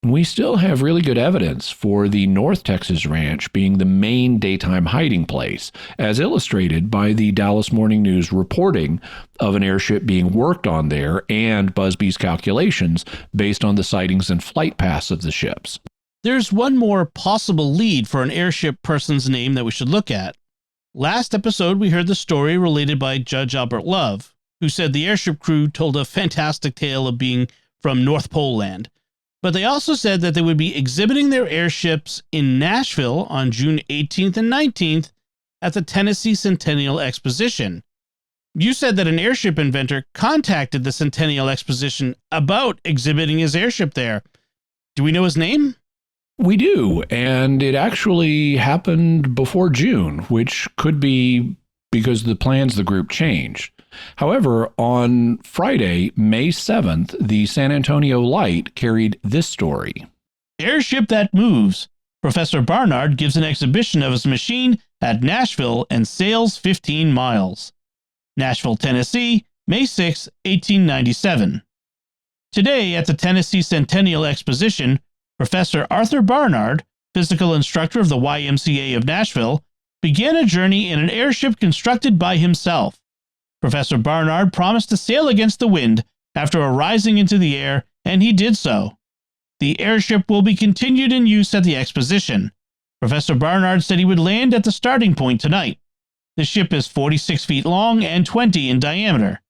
we still have really good evidence for the North Texas ranch being the main daytime hiding place, as illustrated by the Dallas Morning News reporting of an airship being worked on there and Busby's calculations based on the sightings and flight paths of the ships. There's one more possible lead for an airship person's name that we should look at. Last episode, we heard the story related by Judge Albert Love, who said the airship crew told a fantastic tale of being from North Pole Land. But they also said that they would be exhibiting their airships in Nashville on June 18th and 19th at the Tennessee Centennial Exposition. You said that an airship inventor contacted the Centennial Exposition about exhibiting his airship there. Do we know his name? We do, and it actually happened before June, which could be because the plans of the group changed. However, on Friday, May 7th, the San Antonio Light carried this story. Airship that moves. Professor Barnard gives an exhibition of his machine at Nashville and sails 15 miles. Nashville, Tennessee, May 6, 1897. Today at the Tennessee Centennial Exposition, Professor Arthur Barnard, physical instructor of the YMCA of Nashville, began a journey in an airship constructed by himself. Professor Barnard promised to sail against the wind after rising into the air, and he did so. The airship will be continued in use at the exposition. Professor Barnard said he would land at the starting point tonight. The ship is 46 feet long and 20 in diameter.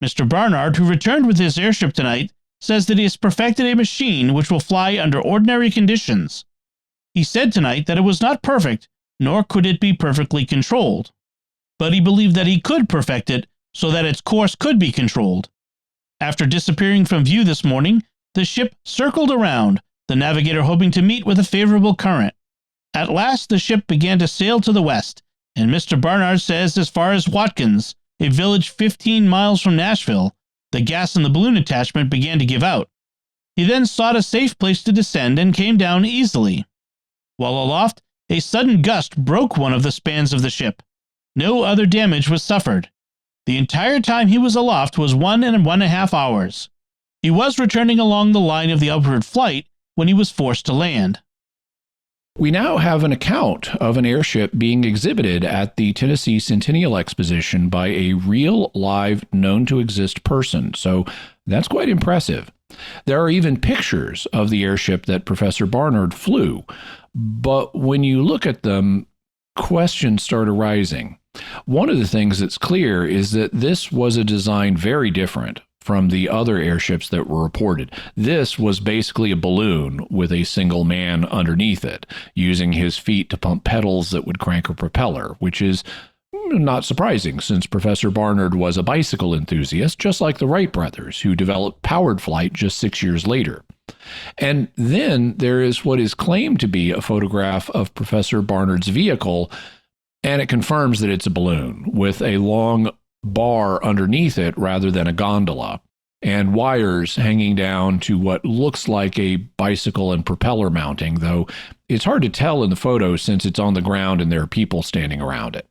Mr. Barnard, who returned with his airship tonight, says that he has perfected a machine which will fly under ordinary conditions. He said tonight that it was not perfect, nor could it be perfectly controlled, but he believed that he could perfect it so that its course could be controlled. After disappearing from view this morning, the ship circled around, the navigator hoping to meet with a favorable current. At last, the ship began to sail to the west, and Mr. Barnard says as far as Watkins, a village 15 miles from Nashville, the gas in the balloon attachment began to give out. He then sought a safe place to descend and came down easily. While aloft, a sudden gust broke one of the spans of the ship. No other damage was suffered. The entire time he was aloft was 1.5 hours. He was returning along the line of the upward flight when he was forced to land. We now have an account of an airship being exhibited at the Tennessee Centennial Exposition by a real, live, known-to-exist person, so that's quite impressive. There are even pictures of the airship that Professor Barnard flew, but when you look at them, questions start arising. One of the things that's clear is that this was a design very different from the other airships that were reported. This was basically a balloon with a single man underneath it, using his feet to pump pedals that would crank a propeller, which is not surprising since Professor Barnard was a bicycle enthusiast, just like the Wright brothers, who developed powered flight just 6 years later. And then there is what is claimed to be a photograph of Professor Barnard's vehicle, and it confirms that it's a balloon with a long bar underneath it rather than a gondola, and wires hanging down to what looks like a bicycle and propeller mounting, though it's hard to tell in the photo since it's on the ground and there are people standing around it.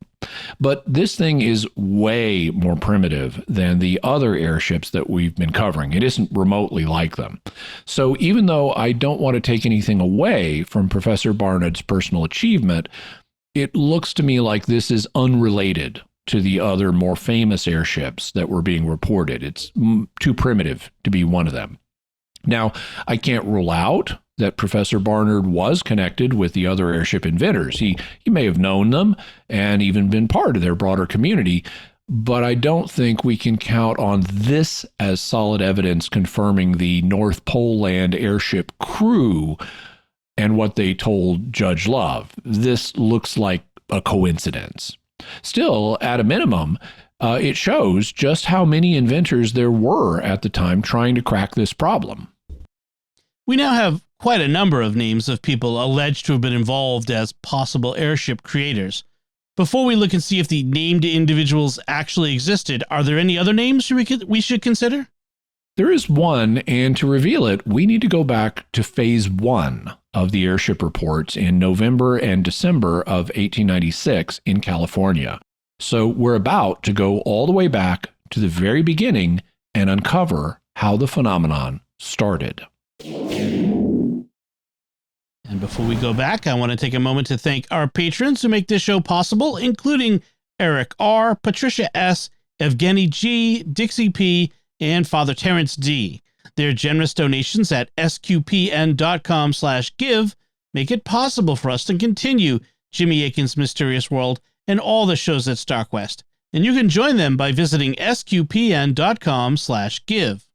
But this thing is way more primitive than the other airships that we've been covering. It isn't remotely like them. So even though I don't want to take anything away from Professor Barnard's personal achievement, it looks to me like this is unrelated to the other more famous airships that were being reported. It's too primitive to be one of them. Now, I can't rule out that Professor Barnard was connected with the other airship inventors. He may have known them and even been part of their broader community, but I don't think we can count on this as solid evidence confirming the North Pole Land airship crew and what they told Judge Love. This looks like a coincidence. Still, at a minimum, it shows just how many inventors there were at the time trying to crack this problem. We now have quite a number of names of people alleged to have been involved as possible airship creators. Before we look and see if the named individuals actually existed, are there any other names we should consider? There is one, and to reveal it, we need to go back to Phase 1 of the airship reports in November and December of 1896 in California. So we're about to go all the way back to the very beginning and uncover how the phenomenon started. And before we go back, I want to take a moment to thank our patrons who make this show possible, including Eric R., Patricia S., Evgeny G., Dixie P., and Father Terrence D. Their generous donations at sqpn.com/give make it possible for us to continue Jimmy Akin's Mysterious World and all the shows at StarQuest. And you can join them by visiting sqpn.com/give.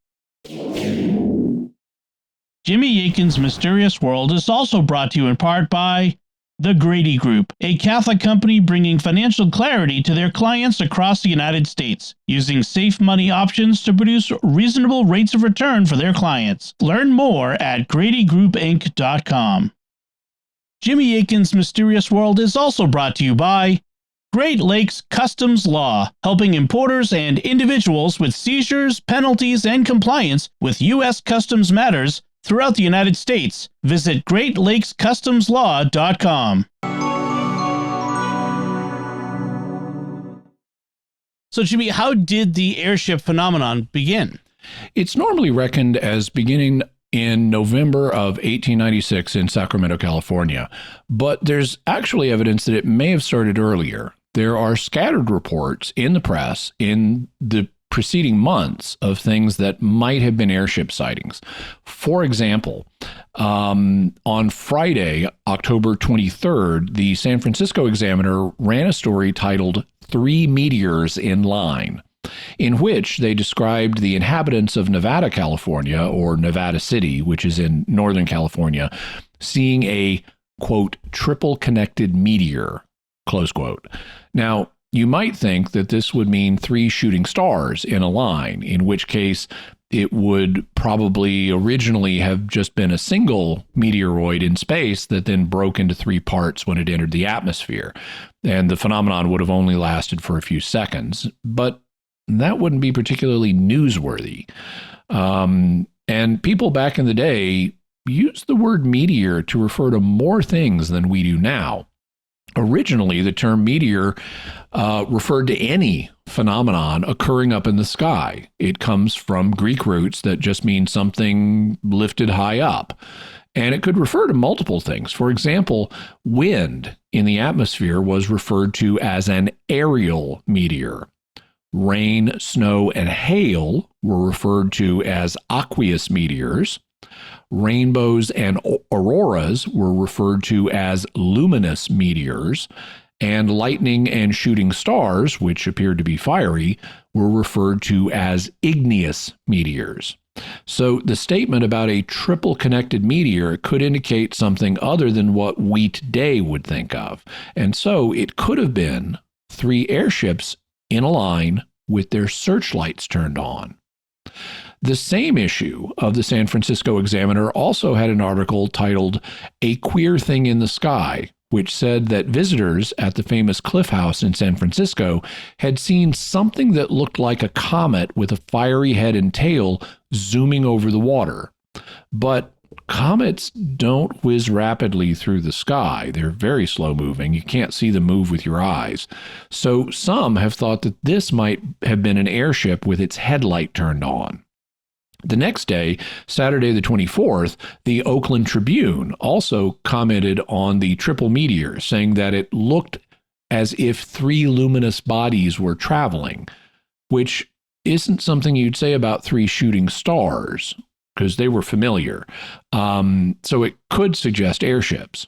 Jimmy Akin's Mysterious World is also brought to you in part by The Grady Group, a Catholic company bringing financial clarity to their clients across the United States, using safe money options to produce reasonable rates of return for their clients. Learn more at GradyGroupInc.com. Jimmy Akin's Mysterious World is also brought to you by Great Lakes Customs Law, helping importers and individuals with seizures, penalties, and compliance with U.S. customs matters throughout the United States. Visit GreatLakesCustomsLaw.com. So, Jimmy, how did the airship phenomenon begin? It's normally reckoned as beginning in November of 1896 in Sacramento, California, but there's actually evidence that it may have started earlier. There are scattered reports in the press in the preceding months of things that might have been airship sightings. For example, on Friday, October 23rd, the San Francisco Examiner ran a story titled 3 Meteors in Line. in which they described the inhabitants of Nevada, California, or Nevada City, which is in Northern California, seeing a, quote, triple connected meteor, close quote. Now, you might think that this would mean 3 shooting stars in a line, in which case it would probably originally have just been a single meteoroid in space that then broke into 3 parts when it entered the atmosphere. And the phenomenon would have only lasted for a few seconds. But that wouldn't be particularly newsworthy. And people back in the day used the word meteor to refer to more things than we do now. Originally, the term meteor referred to any phenomenon occurring up in the sky. It comes from Greek roots that just mean something lifted high up. And it could refer to multiple things. For example, wind in the atmosphere was referred to as an aerial meteor. Rain, snow, and hail were referred to as aqueous meteors. Rainbows and auroras were referred to as luminous meteors, and lightning and shooting stars, which appeared to be fiery, were referred to as igneous meteors. So the statement about a triple connected meteor could indicate something other than what we today would think of. And so it could have been 3 airships in a line with their searchlights turned on. The same issue of the San Francisco Examiner also had an article titled "A Queer Thing in the Sky," which said that visitors at the famous Cliff House in San Francisco had seen something that looked like a comet with a fiery head and tail zooming over the water. But comets don't whiz rapidly through the sky. They're very slow moving. You can't see them move with your eyes. So some have thought that this might have been an airship with its headlight turned on. The next day, Saturday the 24th, the Oakland Tribune also commented on the triple meteor, saying that it looked as if 3 luminous bodies were traveling, which isn't something you'd say about 3 shooting stars, because they were familiar. So it could suggest airships.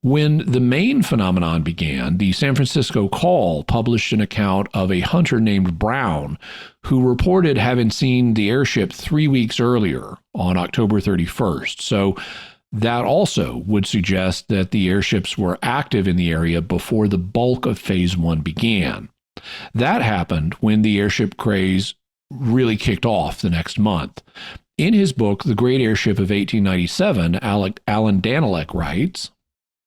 When the main phenomenon began, the San Francisco Call published an account of a hunter named Brown who reported having seen the airship 3 weeks earlier on October 31st. So that also would suggest that the airships were active in the area before the bulk of Phase 1 began. That happened when the airship craze really kicked off the next month. In his book, The Great Airship of 1897, Alan Danilek writes,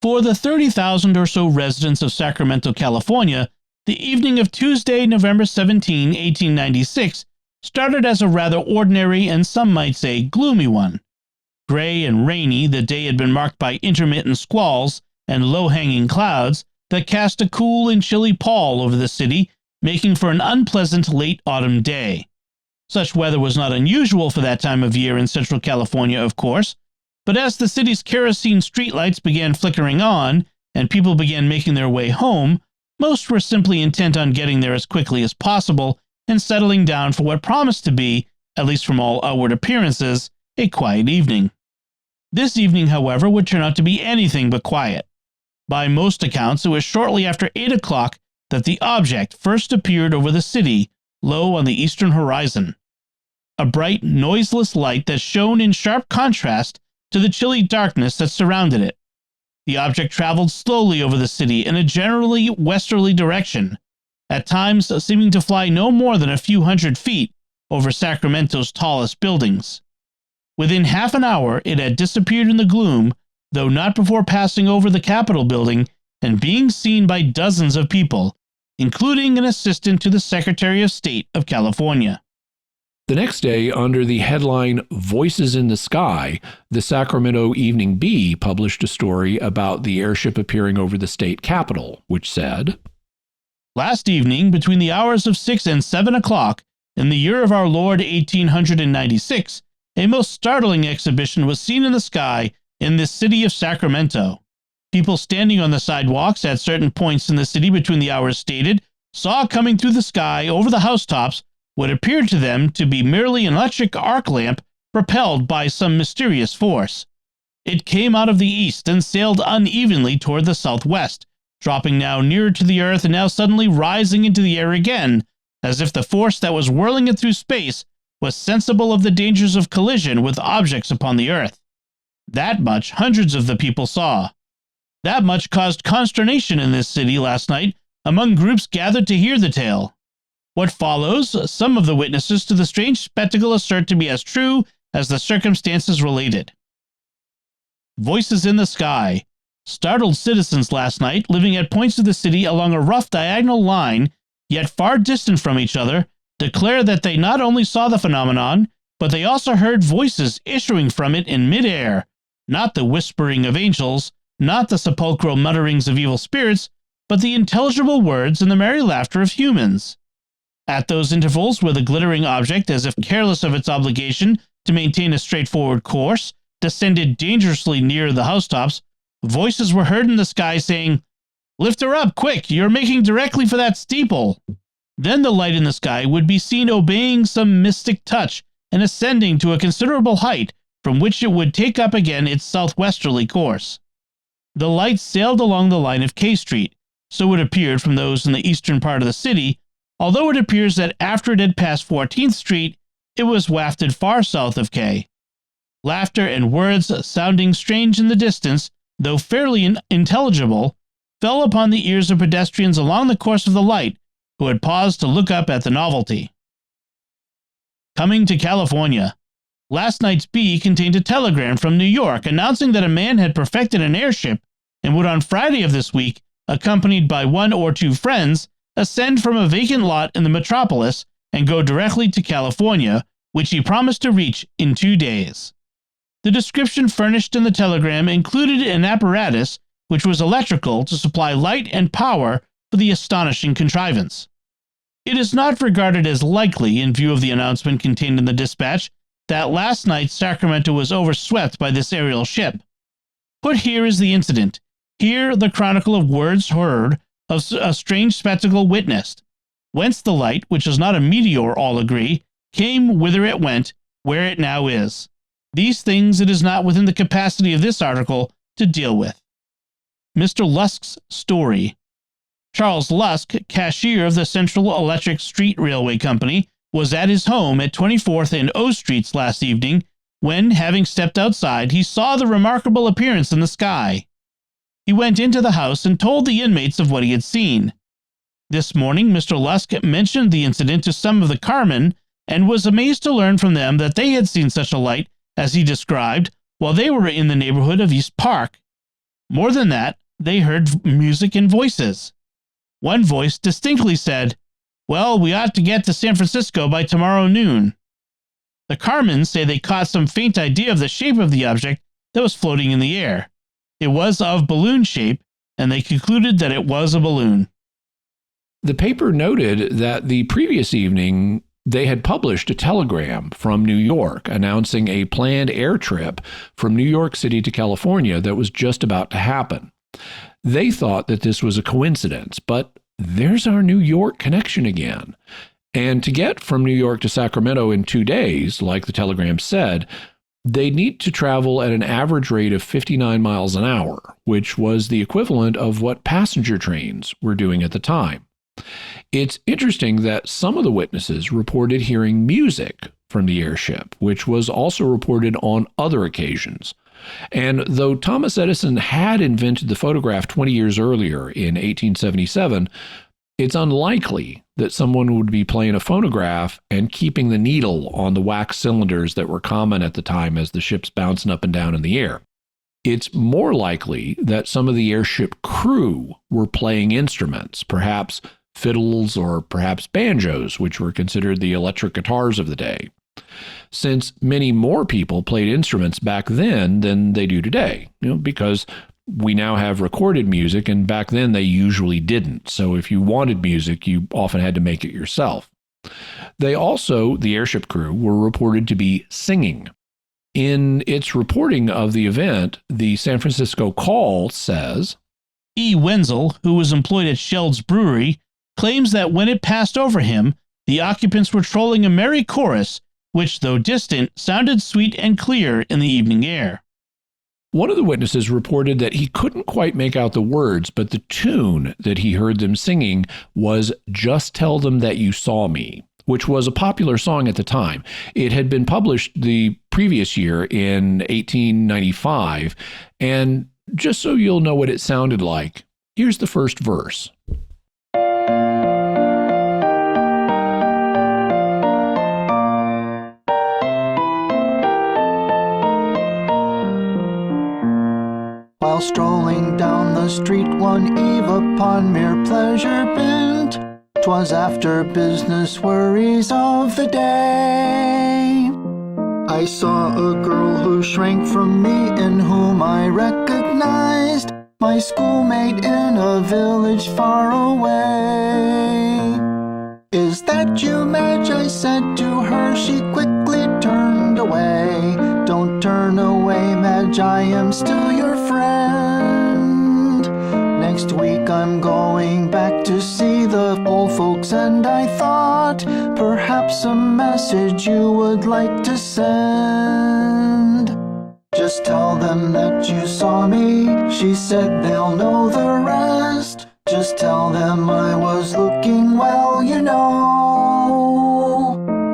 "For the 30,000 or so residents of Sacramento, California, the evening of Tuesday, November 17, 1896, started as a rather ordinary and some might say gloomy one. Gray and rainy, the day had been marked by intermittent squalls and low-hanging clouds that cast a cool and chilly pall over the city, making for an unpleasant late autumn day. Such weather was not unusual for that time of year in Central California, of course, but as the city's kerosene streetlights began flickering on and people began making their way home, most were simply intent on getting there as quickly as possible and settling down for what promised to be, at least from all outward appearances, a quiet evening. This evening, however, would turn out to be anything but quiet. By most accounts, it was shortly after 8 o'clock that the object first appeared over the city, low on the eastern horizon. A bright, noiseless light that shone in sharp contrast to the chilly darkness that surrounded it. The object traveled slowly over the city in a generally westerly direction, at times seeming to fly no more than a few hundred feet over Sacramento's tallest buildings. Within half an hour, it had disappeared in the gloom, though not before passing over the Capitol building and being seen by dozens of people, including an assistant to the Secretary of State of California." The next day, under the headline "Voices in the Sky," the Sacramento Evening Bee published a story about the airship appearing over the state capitol, which said, "Last evening, between the hours of 6 and 7 o'clock, in the year of our Lord 1896, a most startling exhibition was seen in the sky in this city of Sacramento. People standing on the sidewalks at certain points in the city between the hours stated saw coming through the sky over the housetops what appeared to them to be merely an electric arc lamp propelled by some mysterious force. It came out of the east and sailed unevenly toward the southwest, dropping now nearer to the earth and now suddenly rising into the air again, as if the force that was whirling it through space was sensible of the dangers of collision with objects upon the Earth. That much hundreds of the people saw. That much caused consternation in this city last night among groups gathered to hear the tale. What follows, some of the witnesses to the strange spectacle assert to be as true as the circumstances related. Voices in the sky. Startled citizens last night, living at points of the city along a rough diagonal line, yet far distant from each other, declare that they not only saw the phenomenon, but they also heard voices issuing from it in midair, not the whispering of angels, not the sepulchral mutterings of evil spirits, but the intelligible words and the merry laughter of humans. At those intervals where the glittering object, as if careless of its obligation to maintain a straightforward course, descended dangerously near the housetops, voices were heard in the sky saying, "Lift her up, quick, you're making directly for that steeple." Then the light in the sky would be seen obeying some mystic touch and ascending to a considerable height, from which it would take up again its southwesterly course. The light sailed along the line of K Street, so it appeared from those in the eastern part of the city, although it appears that after it had passed 14th Street, it was wafted far south of K. Laughter and words sounding strange in the distance, though fairly intelligible, fell upon the ears of pedestrians along the course of the light, who had paused to look up at the novelty. Coming to California. Last night's Bee contained a telegram from New York announcing that a man had perfected an airship and would on Friday of this week, accompanied by 1 or 2 friends, ascend from a vacant lot in the metropolis and go directly to California, which he promised to reach in 2 days. The description furnished in the telegram included an apparatus which was electrical to supply light and power for the astonishing contrivance. It is not regarded as likely, in view of the announcement contained in the dispatch, that last night Sacramento was overswept by this aerial ship. Put here is the incident. Here the chronicle of words heard, of a strange spectacle witnessed. Whence the light, which is not a meteor, all agree, came, whither it went, where it now is. These things it is not within the capacity of this article to deal with. Mr. Lusk's story. Charles Lusk, cashier of the Central Electric Street Railway Company, was at his home at 24th and O Streets last evening when, having stepped outside, he saw the remarkable appearance in the sky. He went into the house and told the inmates of what he had seen. This morning, Mr. Lusk mentioned the incident to some of the carmen and was amazed to learn from them that they had seen such a light as he described while they were in the neighborhood of East Park. More than that, they heard music and voices. One voice distinctly said, "Well, we ought to get to San Francisco by tomorrow noon." The carmen say they caught some faint idea of the shape of the object that was floating in the air. It was of balloon shape, and they concluded that it was a balloon. The paper noted that the previous evening they had published a telegram from New York announcing a planned air trip from New York City to California that was just about to happen. They thought that this was a coincidence, but there's our New York connection again. And to get from New York to Sacramento in 2 days, like the telegram said, they need to travel at an average rate of 59 miles an hour, which was the equivalent of what passenger trains were doing at the time. It's interesting that some of the witnesses reported hearing music from the airship, which was also reported on other occasions. And though Thomas Edison had invented the photograph 20 years earlier in 1877, it's unlikely that someone would be playing a phonograph and keeping the needle on the wax cylinders that were common at the time as the ship's bouncing up and down in the air. It's more likely that some of the airship crew were playing instruments, perhaps fiddles or perhaps banjos, which were considered the electric guitars of the day. Since many more people played instruments back then than they do today, because we now have recorded music, and back then they usually didn't. So if you wanted music, you often had to make it yourself. They also, the airship crew, were reported to be singing. In its reporting of the event, the San Francisco Call says, E. Wenzel, who was employed at Sheld's Brewery, claims that when it passed over him, the occupants were trolling a merry chorus, which, though distant, sounded sweet and clear in the evening air. One of the witnesses reported that he couldn't quite make out the words, but the tune that he heard them singing was "Just Tell Them That You Saw Me," which was a popular song at the time. It had been published the previous year in 1895, and just so you'll know what it sounded like, here's the first verse. While strolling down the street one eve upon mere pleasure bent, 'twas after business worries of the day, I saw a girl who shrank from me, in whom I recognized my schoolmate in a village far away. "Is that you, Madge?" I said to her. She quickly turned away. "Don't turn away, Madge, I am still your friend. Next week I'm going back to see the old folks, and I thought perhaps a message you would like to send. Just tell them that you saw me," she said, "they'll know the rest. Just tell them I was looking well, you know.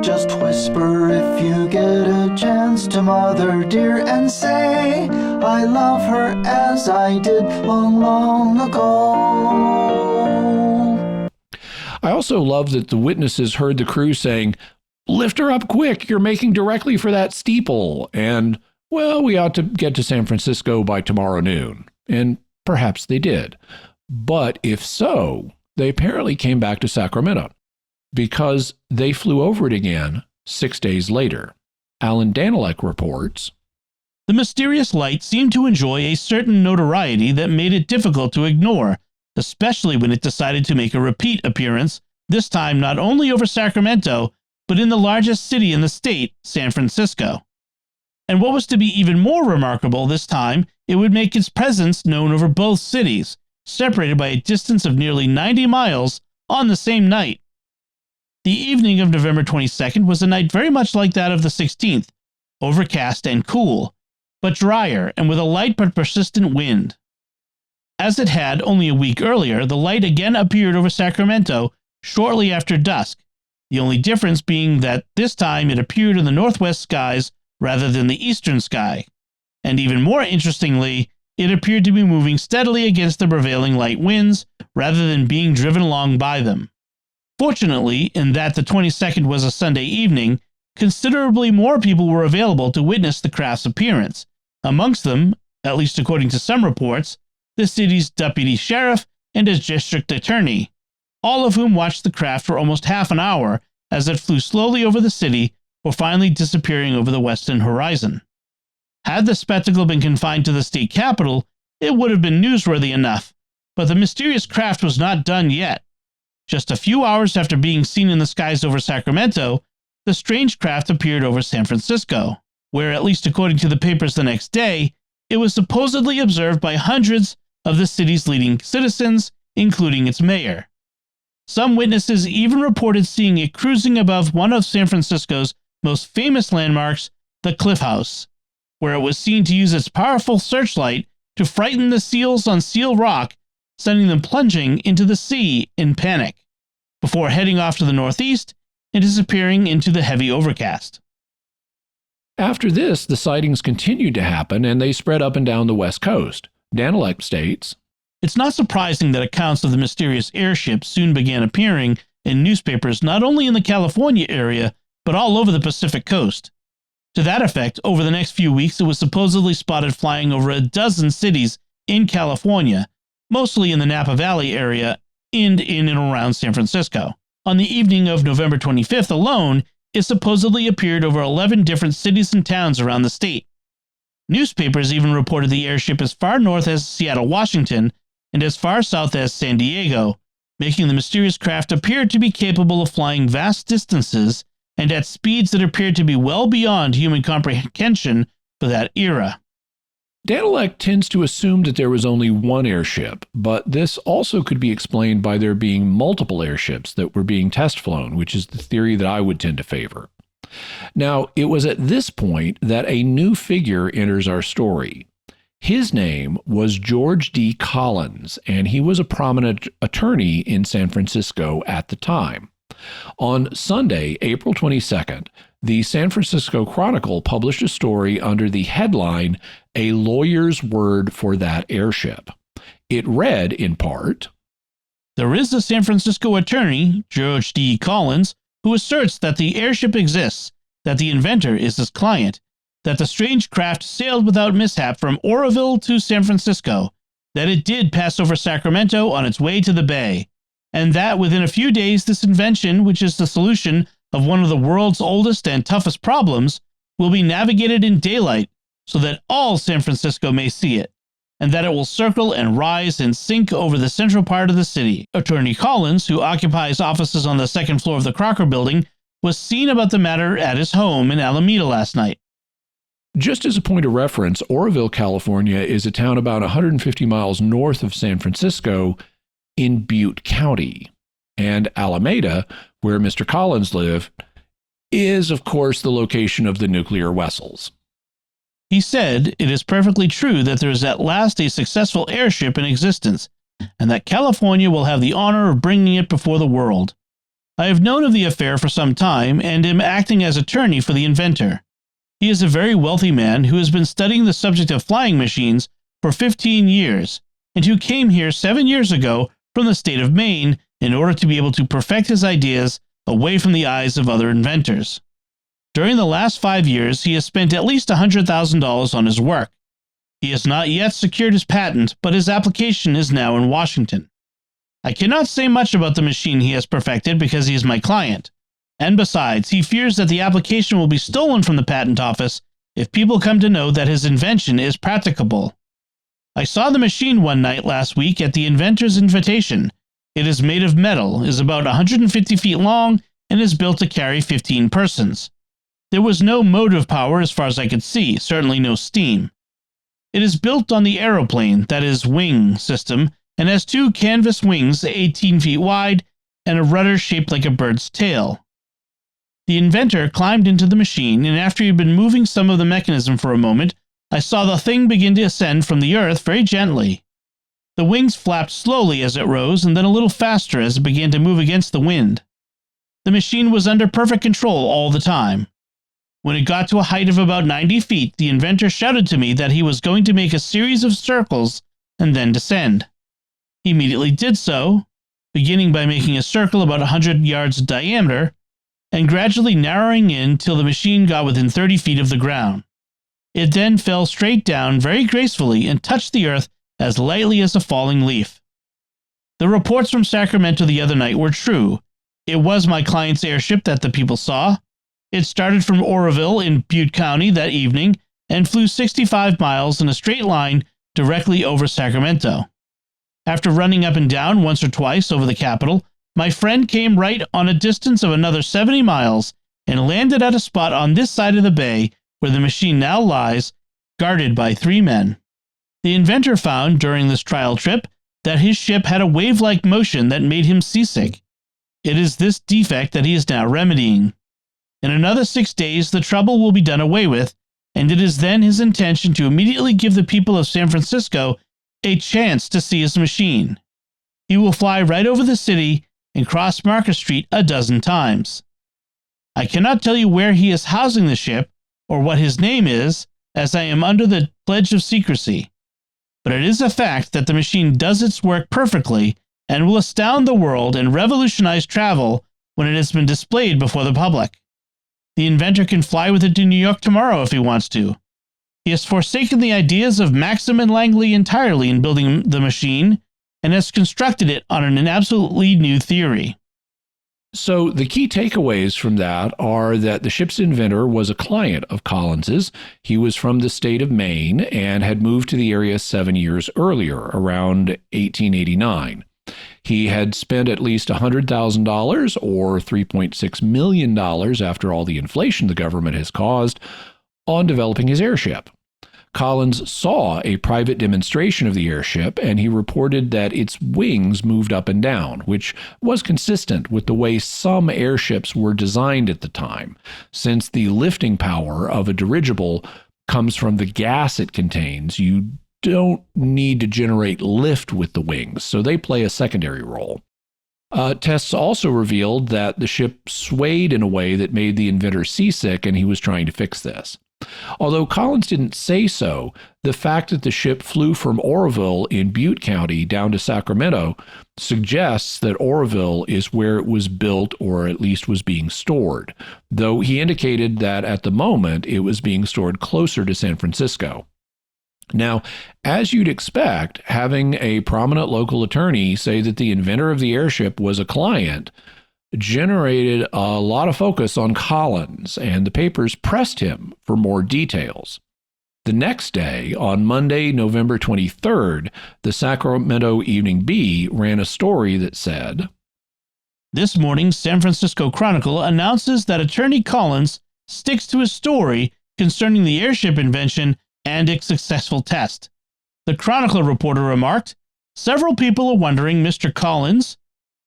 Just whisper if you get a chance to Mother dear, and say I love her as I did long, long ago." I also love that the witnesses heard the crew saying, "Lift her up quick, you're making directly for that steeple," and, "Well, we ought to get to San Francisco by tomorrow noon." And perhaps they did. But if so, they apparently came back to Sacramento, because they flew over it again 6 days later. Alan Danilek reports, "The mysterious light seemed to enjoy a certain notoriety that made it difficult to ignore, especially when it decided to make a repeat appearance, this time not only over Sacramento, but in the largest city in the state, San Francisco. And what was to be even more remarkable this time, it would make its presence known over both cities, separated by a distance of nearly 90 miles on the same night. The evening of November 22nd was a night very much like that of the 16th, overcast and cool, but drier and with a light but persistent wind. As it had only a week earlier, the light again appeared over Sacramento shortly after dusk, the only difference being that this time it appeared in the northwest skies rather than the eastern sky. And even more interestingly, it appeared to be moving steadily against the prevailing light winds rather than being driven along by them. Fortunately, in that the 22nd was a Sunday evening, considerably more people were available to witness the craft's appearance, amongst them, at least according to some reports, the city's deputy sheriff and his district attorney, all of whom watched the craft for almost half an hour as it flew slowly over the city before finally disappearing over the western horizon. Had the spectacle been confined to the state capital, it would have been newsworthy enough, but the mysterious craft was not done yet. Just a few hours after being seen in the skies over Sacramento, the strange craft appeared over San Francisco, where, at least according to the papers the next day, it was supposedly observed by hundreds of the city's leading citizens, including its mayor. Some witnesses even reported seeing it cruising above one of San Francisco's most famous landmarks, the Cliff House, where it was seen to use its powerful searchlight to frighten the seals on Seal Rock, sending them plunging into the sea in panic, before heading off to the northeast and disappearing into the heavy overcast. After this, the sightings continued to happen, and they spread up and down the West Coast. Danilek states, "It's not surprising that accounts of the mysterious airship soon began appearing in newspapers not only in the California area, but all over the Pacific coast. To that effect, over the next few weeks, it was supposedly spotted flying over a dozen cities in California, mostly in the Napa Valley area and in and around San Francisco. On the evening of November 25th alone, it supposedly appeared over 11 different cities and towns around the state. Newspapers even reported the airship as far north as Seattle, Washington, and as far south as San Diego, making the mysterious craft appear to be capable of flying vast distances and at speeds that appeared to be well beyond human comprehension for that era." Danilek tends to assume that there was only one airship, but this also could be explained by there being multiple airships that were being test flown, which is the theory that I would tend to favor. Now, it was at this point that a new figure enters our story. His name was George D. Collins, and he was a prominent attorney in San Francisco at the time. On Sunday, April 22nd, the San Francisco Chronicle published a story under the headline, "A Lawyer's Word for That Airship." It read, in part, "There is a San Francisco attorney, George D. Collins, who asserts that the airship exists, that the inventor is his client, that the strange craft sailed without mishap from Oroville to San Francisco, that it did pass over Sacramento on its way to the bay, and that within a few days this invention, which is the solution of one of the world's oldest and toughest problems, will be navigated in daylight so that all San Francisco may see it, and that it will circle and rise and sink over the central part of the city." Attorney Collins, who occupies offices on the second floor of the Crocker Building, was seen about the matter at his home in Alameda last night. Just as a point of reference, Oroville, California is a town about 150 miles north of San Francisco in Butte County. And Alameda, where Mr. Collins lived, is, of course, the location of the nuclear vessels. He said, "It is perfectly true that there is at last a successful airship in existence, and that California will have the honor of bringing it before the world. I have known of the affair for some time, and am acting as attorney for the inventor. He is a very wealthy man who has been studying the subject of flying machines for 15 years, and who came here 7 years ago from the state of Maine in order to be able to perfect his ideas away from the eyes of other inventors. During the last 5 years, he has spent at least $100,000 on his work. He has not yet secured his patent, but his application is now in Washington. I cannot say much about the machine he has perfected because he is my client. And besides, he fears that the application will be stolen from the patent office if people come to know that his invention is practicable. I saw the machine one night last week at the inventor's invitation. It is made of metal, is about 150 feet long, and is built to carry 15 persons. There was no motive power as far as I could see, certainly no steam. It is built on the aeroplane, that is, wing system, and has 2 canvas wings 18 feet wide and a rudder shaped like a bird's tail. The inventor climbed into the machine, and after he had been moving some of the mechanism for a moment, I saw the thing begin to ascend from the earth very gently. The wings flapped slowly as it rose, and then a little faster as it began to move against the wind. The machine was under perfect control all the time. When it got to a height of about 90 feet, the inventor shouted to me that he was going to make a series of circles and then descend. He immediately did so, beginning by making a circle about 100 yards in diameter, and gradually narrowing in till the machine got within 30 feet of the ground. It then fell straight down very gracefully and touched the earth as lightly as a falling leaf. The reports from Sacramento the other night were true. It was my client's airship that the people saw. It started from Oroville in Butte County that evening and flew 65 miles in a straight line directly over Sacramento. After running up and down once or twice over the capital, my friend came right on a distance of another 70 miles and landed at a spot on this side of the bay where the machine now lies, guarded by 3 men. The inventor found during this trial trip that his ship had a wave-like motion that made him seasick. It is this defect that he is now remedying. In another 6 days, the trouble will be done away with, and it is then his intention to immediately give the people of San Francisco a chance to see his machine. He will fly right over the city and cross Market Street a dozen times. I cannot tell you where he is housing the ship or what his name is, as I am under the pledge of secrecy. But it is a fact that the machine does its work perfectly and will astound the world and revolutionize travel when it has been displayed before the public. The inventor can fly with it to New York tomorrow if he wants to. He has forsaken the ideas of Maxim and Langley entirely in building the machine, and has constructed it on an absolutely new theory. So the key takeaways from that are that the ship's inventor was a client of Collins's. He was from the state of Maine and had moved to the area 7 years earlier, around 1889. He had spent at least $100,000 or $3.6 million after all the inflation the government has caused on developing his airship. Collins saw a private demonstration of the airship, and he reported that its wings moved up and down, which was consistent with the way some airships were designed at the time, since the lifting power of a dirigible comes from the gas it contains. You don't need to generate lift with the wings, so they play a secondary role. Tests also revealed that the ship swayed in a way that made the inventor seasick, and he was trying to fix this. Although Collins didn't say so, the fact that the ship flew from Oroville in Butte County down to Sacramento suggests that Oroville is where it was built, or at least was being stored, though he indicated that at the moment it was being stored closer to San Francisco. Now, as you'd expect, having a prominent local attorney say that the inventor of the airship was a client generated a lot of focus on Collins, and the papers pressed him for more details. The next day, on Monday, November 23rd, the Sacramento Evening Bee ran a story that said, "This morning's San Francisco Chronicle announces that attorney Collins sticks to his story concerning the airship invention and its successful test. The Chronicle reporter remarked, several people are wondering, Mr. Collins,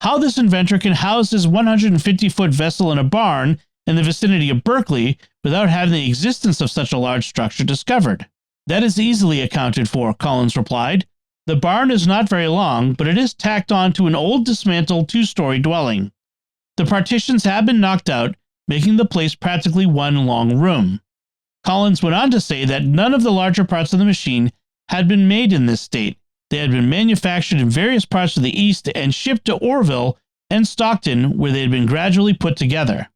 how this inventor can house his 150-foot vessel in a barn in the vicinity of Berkeley without having the existence of such a large structure discovered. That is easily accounted for," Collins replied. "The barn is not very long, but it is tacked on to an old dismantled two-story dwelling. The partitions have been knocked out, making the place practically one long room." Collins went on to say that none of the larger parts of the machine had been made in this state. They had been manufactured in various parts of the East and shipped to Orville and Stockton, where they had been gradually put together.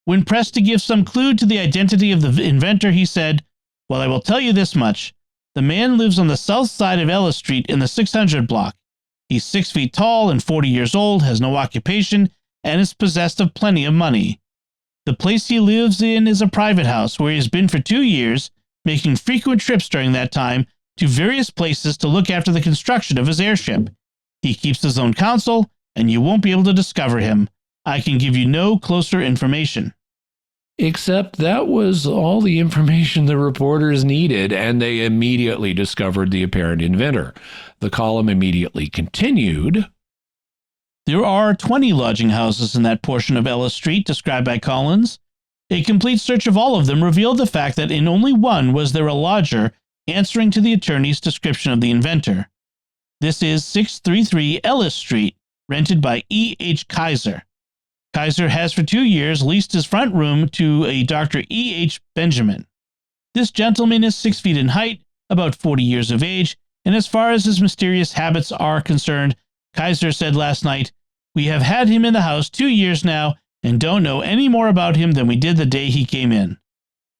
When pressed to give some clue to the identity of the inventor, he said, "Well, I will tell you this much. The man lives on the south side of Ellis Street in the 600 block. He's 6 feet tall and 40 years old, has no occupation, and is possessed of plenty of money. The place he lives in is a private house where he has been for 2 years, making frequent trips during that time to various places to look after the construction of his airship. He keeps his own counsel, and you won't be able to discover him. I can give you no closer information." Except that was all the information the reporters needed, and they immediately discovered the apparent inventor. The column immediately continued. "There are 20 lodging houses in that portion of Ellis Street described by Collins. A complete search of all of them revealed the fact that in only one was there a lodger answering to the attorney's description of the inventor. This is 633 Ellis Street, rented by E.H. Kaiser. Kaiser has for 2 years leased his front room to a Dr. E.H. Benjamin. This gentleman is 6 feet in height, about 40 years of age, and as far as his mysterious habits are concerned, Kaiser said last night, 'We have had him in the house 2 years now and don't know any more about him than we did the day he came in.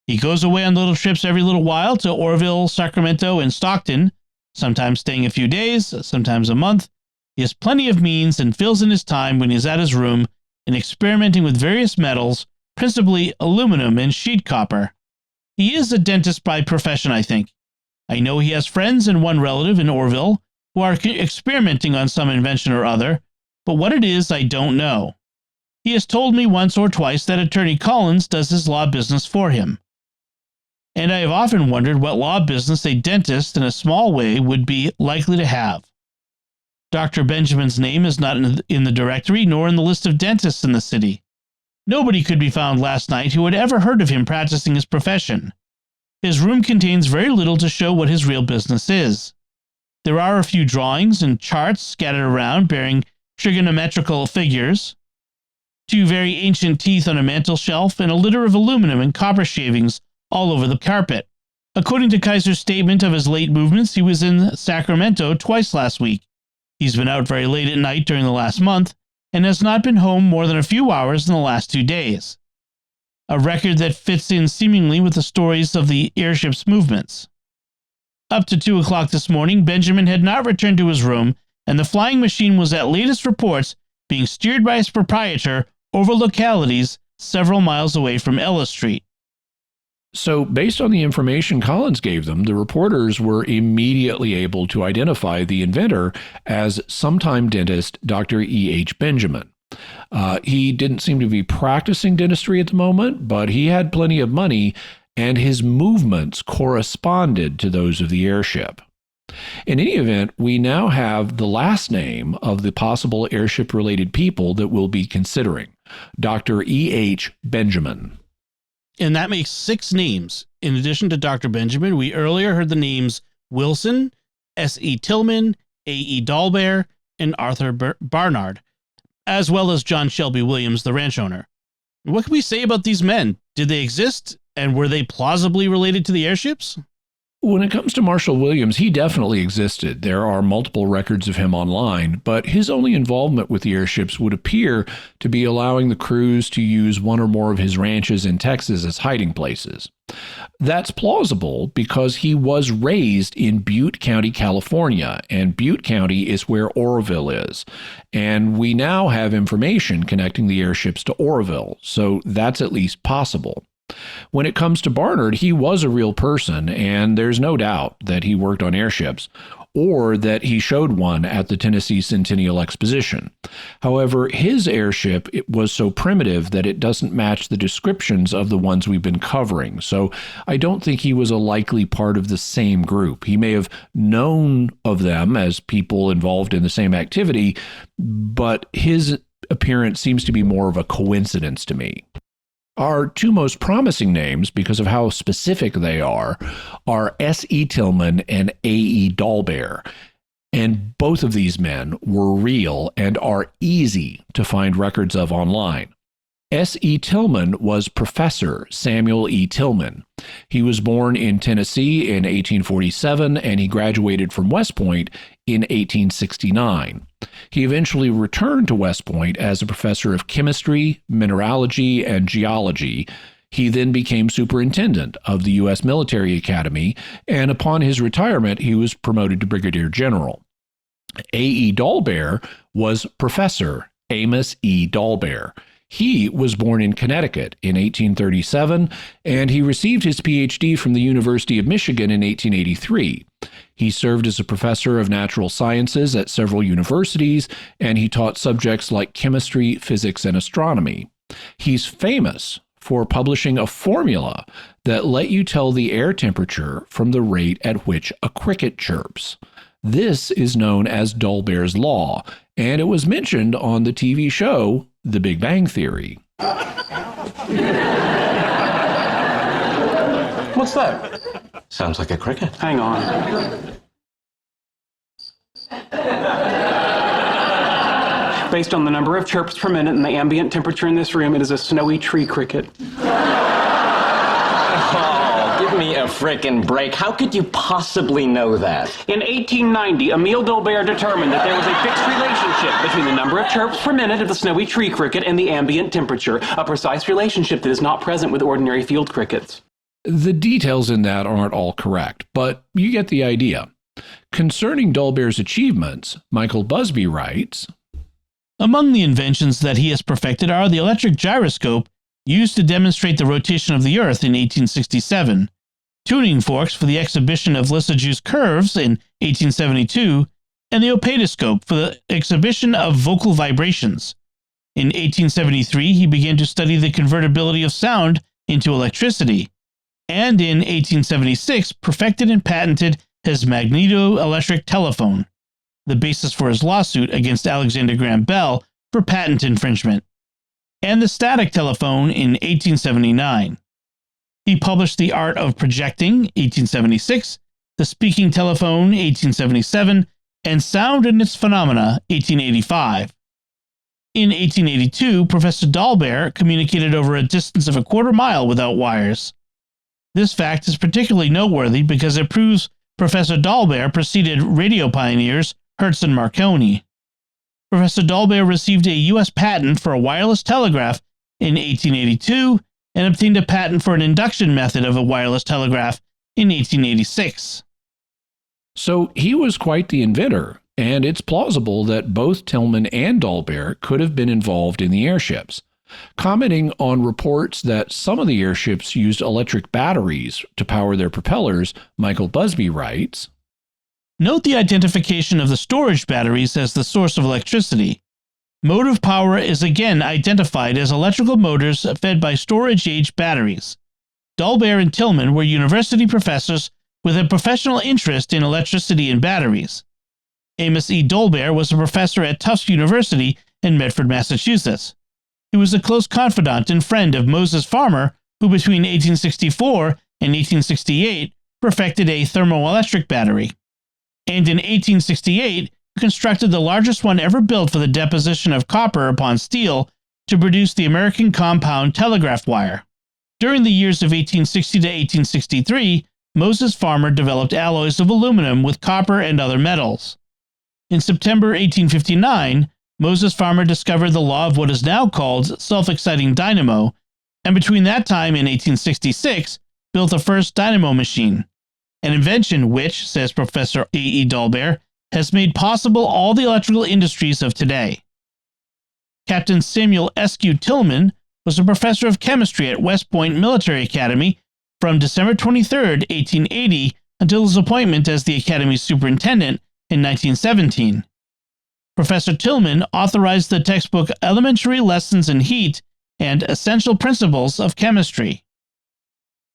He goes away on little trips every little while to Orville, Sacramento, and Stockton, sometimes staying a few days, sometimes a month. He has plenty of means and fills in his time when he is at his room and experimenting with various metals, principally aluminum and sheet copper. He is a dentist by profession, I think. I know he has friends and one relative in Orville who are experimenting on some invention or other, but what it is I don't know. He has told me once or twice that attorney Collins does his law business for him. And I have often wondered what law business a dentist in a small way would be likely to have. Dr. Benjamin's name is not in the directory nor in the list of dentists in the city. Nobody could be found last night who had ever heard of him practicing his profession. His room contains very little to show what his real business is. There are a few drawings and charts scattered around bearing trigonometrical figures, 2 very ancient teeth on a mantel shelf, and a litter of aluminum and copper shavings all over the carpet. According to Kaiser's statement of his late movements, he was in Sacramento twice last week. He's been out very late at night during the last month and has not been home more than a few hours in the last 2 days. A record that fits in seemingly with the stories of the airship's movements. Up to 2 o'clock this morning, Benjamin had not returned to his room, and the flying machine was at latest reports being steered by its proprietor over localities several miles away from Ellis Street. So, based on the information Collins gave them, the reporters were immediately able to identify the inventor as sometime dentist Dr. E.H. Benjamin. He didn't seem to be practicing dentistry at the moment, but he had plenty of money, and his movements corresponded to those of the airship. In any event, we now have the last name of the possible airship-related people that we'll be considering, Dr. E.H. Benjamin. And that makes 6 names. In addition to Dr. Benjamin, we earlier heard the names Wilson, S.E. Tillman, A.E. Dahlbehr, and Arthur Barnard, as well as John Shelby Williams, the ranch owner. What can we say about these men? Did they exist, and were they plausibly related to the airships? When it comes to Marshall Williams, he definitely existed. There are multiple records of him online, but his only involvement with the airships would appear to be allowing the crews to use one or more of his ranches in Texas as hiding places. That's plausible because he was raised in Butte County, California, and Butte County is where Oroville is. And we now have information connecting the airships to Oroville, so that's at least possible. When it comes to Barnard, he was a real person, and there's no doubt that he worked on airships, or that he showed one at the Tennessee Centennial Exposition. However, his airship was so primitive that it doesn't match the descriptions of the ones we've been covering, so I don't think he was a likely part of the same group. He may have known of them as people involved in the same activity, but his appearance seems to be more of a coincidence to me. Our two most promising names, because of how specific they are S.E. Tillman and A.E. Dahlbehr. And both of these men were real and are easy to find records of online. S.E. Tillman was Professor Samuel E. Tillman. He was born in Tennessee in 1847, and he graduated from West Point in 1869. He eventually returned to West Point as a professor of chemistry, mineralogy, and geology. He then became superintendent of the U.S. Military Academy, and upon his retirement, he was promoted to brigadier general. A.E. Dahlbehr was Professor Amos E. Dahlbehr. He was born in Connecticut in 1837, and he received his Ph.D. from the University of Michigan in 1883. He served as a professor of natural sciences at several universities, and he taught subjects like chemistry, physics, and astronomy. He's famous for publishing a formula that let you tell the air temperature from the rate at which a cricket chirps. This is known as Dahlbehr's Law, and it was mentioned on the TV show The Big Bang Theory. What's that? Sounds like a cricket. Hang on. Based on the number of chirps per minute and the ambient temperature in this room, it is a snowy tree cricket. Oh, give me a frickin' break. How could you possibly know that? In 1890, Emile Dahlbehr determined that there was a fixed relationship between the number of chirps per minute of the snowy tree cricket and the ambient temperature, a precise relationship that is not present with ordinary field crickets. The details in that aren't all correct, but you get the idea. Concerning Dahlbehr's achievements, Michael Busby writes, among the inventions that he has perfected are the electric gyroscope used to demonstrate the rotation of the Earth in 1867, tuning forks for the exhibition of Lissajous curves in 1872, and the opatoscope for the exhibition of vocal vibrations. In 1873, he began to study the convertibility of sound into electricity, and in 1876 perfected and patented his magnetoelectric telephone, the basis for his lawsuit against Alexander Graham Bell for patent infringement, and the static telephone in 1879. He published The Art of Projecting, 1876, The Speaking Telephone, 1877, and Sound and Its Phenomena, 1885. In 1882, Professor Dahlbehr communicated over a distance of a quarter mile without wires. This fact is particularly noteworthy because it proves Professor Dahlbehr preceded radio pioneers Hertz and Marconi. Professor Dahlbehr received a U.S. patent for a wireless telegraph in 1882 and obtained a patent for an induction method of a wireless telegraph in 1886. So he was quite the inventor, and it's plausible that both Tillman and Dahlbehr could have been involved in the airships. Commenting on reports that some of the airships used electric batteries to power their propellers, Michael Busby writes, note the identification of the storage batteries as the source of electricity. Motive power is again identified as electrical motors fed by storage-age batteries. Dahlbehr and Tillman were university professors with a professional interest in electricity and batteries. Amos E. Dahlbehr was a professor at Tufts University in Medford, Massachusetts. He was a close confidant and friend of Moses Farmer, who between 1864 and 1868 perfected a thermoelectric battery. And in 1868, constructed the largest one ever built for the deposition of copper upon steel to produce the American compound telegraph wire. During the years of 1860 to 1863, Moses Farmer developed alloys of aluminum with copper and other metals. In September 1859, Moses Farmer discovered the law of what is now called self-exciting dynamo, and between that time and 1866, built the first dynamo machine, an invention which, says Professor A.E. Dalbert, has made possible all the electrical industries of today. Captain Samuel Eskew Tillman was a professor of chemistry at West Point Military Academy from December 23, 1880, until his appointment as the Academy's superintendent in 1917. Professor Tillman authorized the textbook Elementary Lessons in Heat and Essential Principles of Chemistry.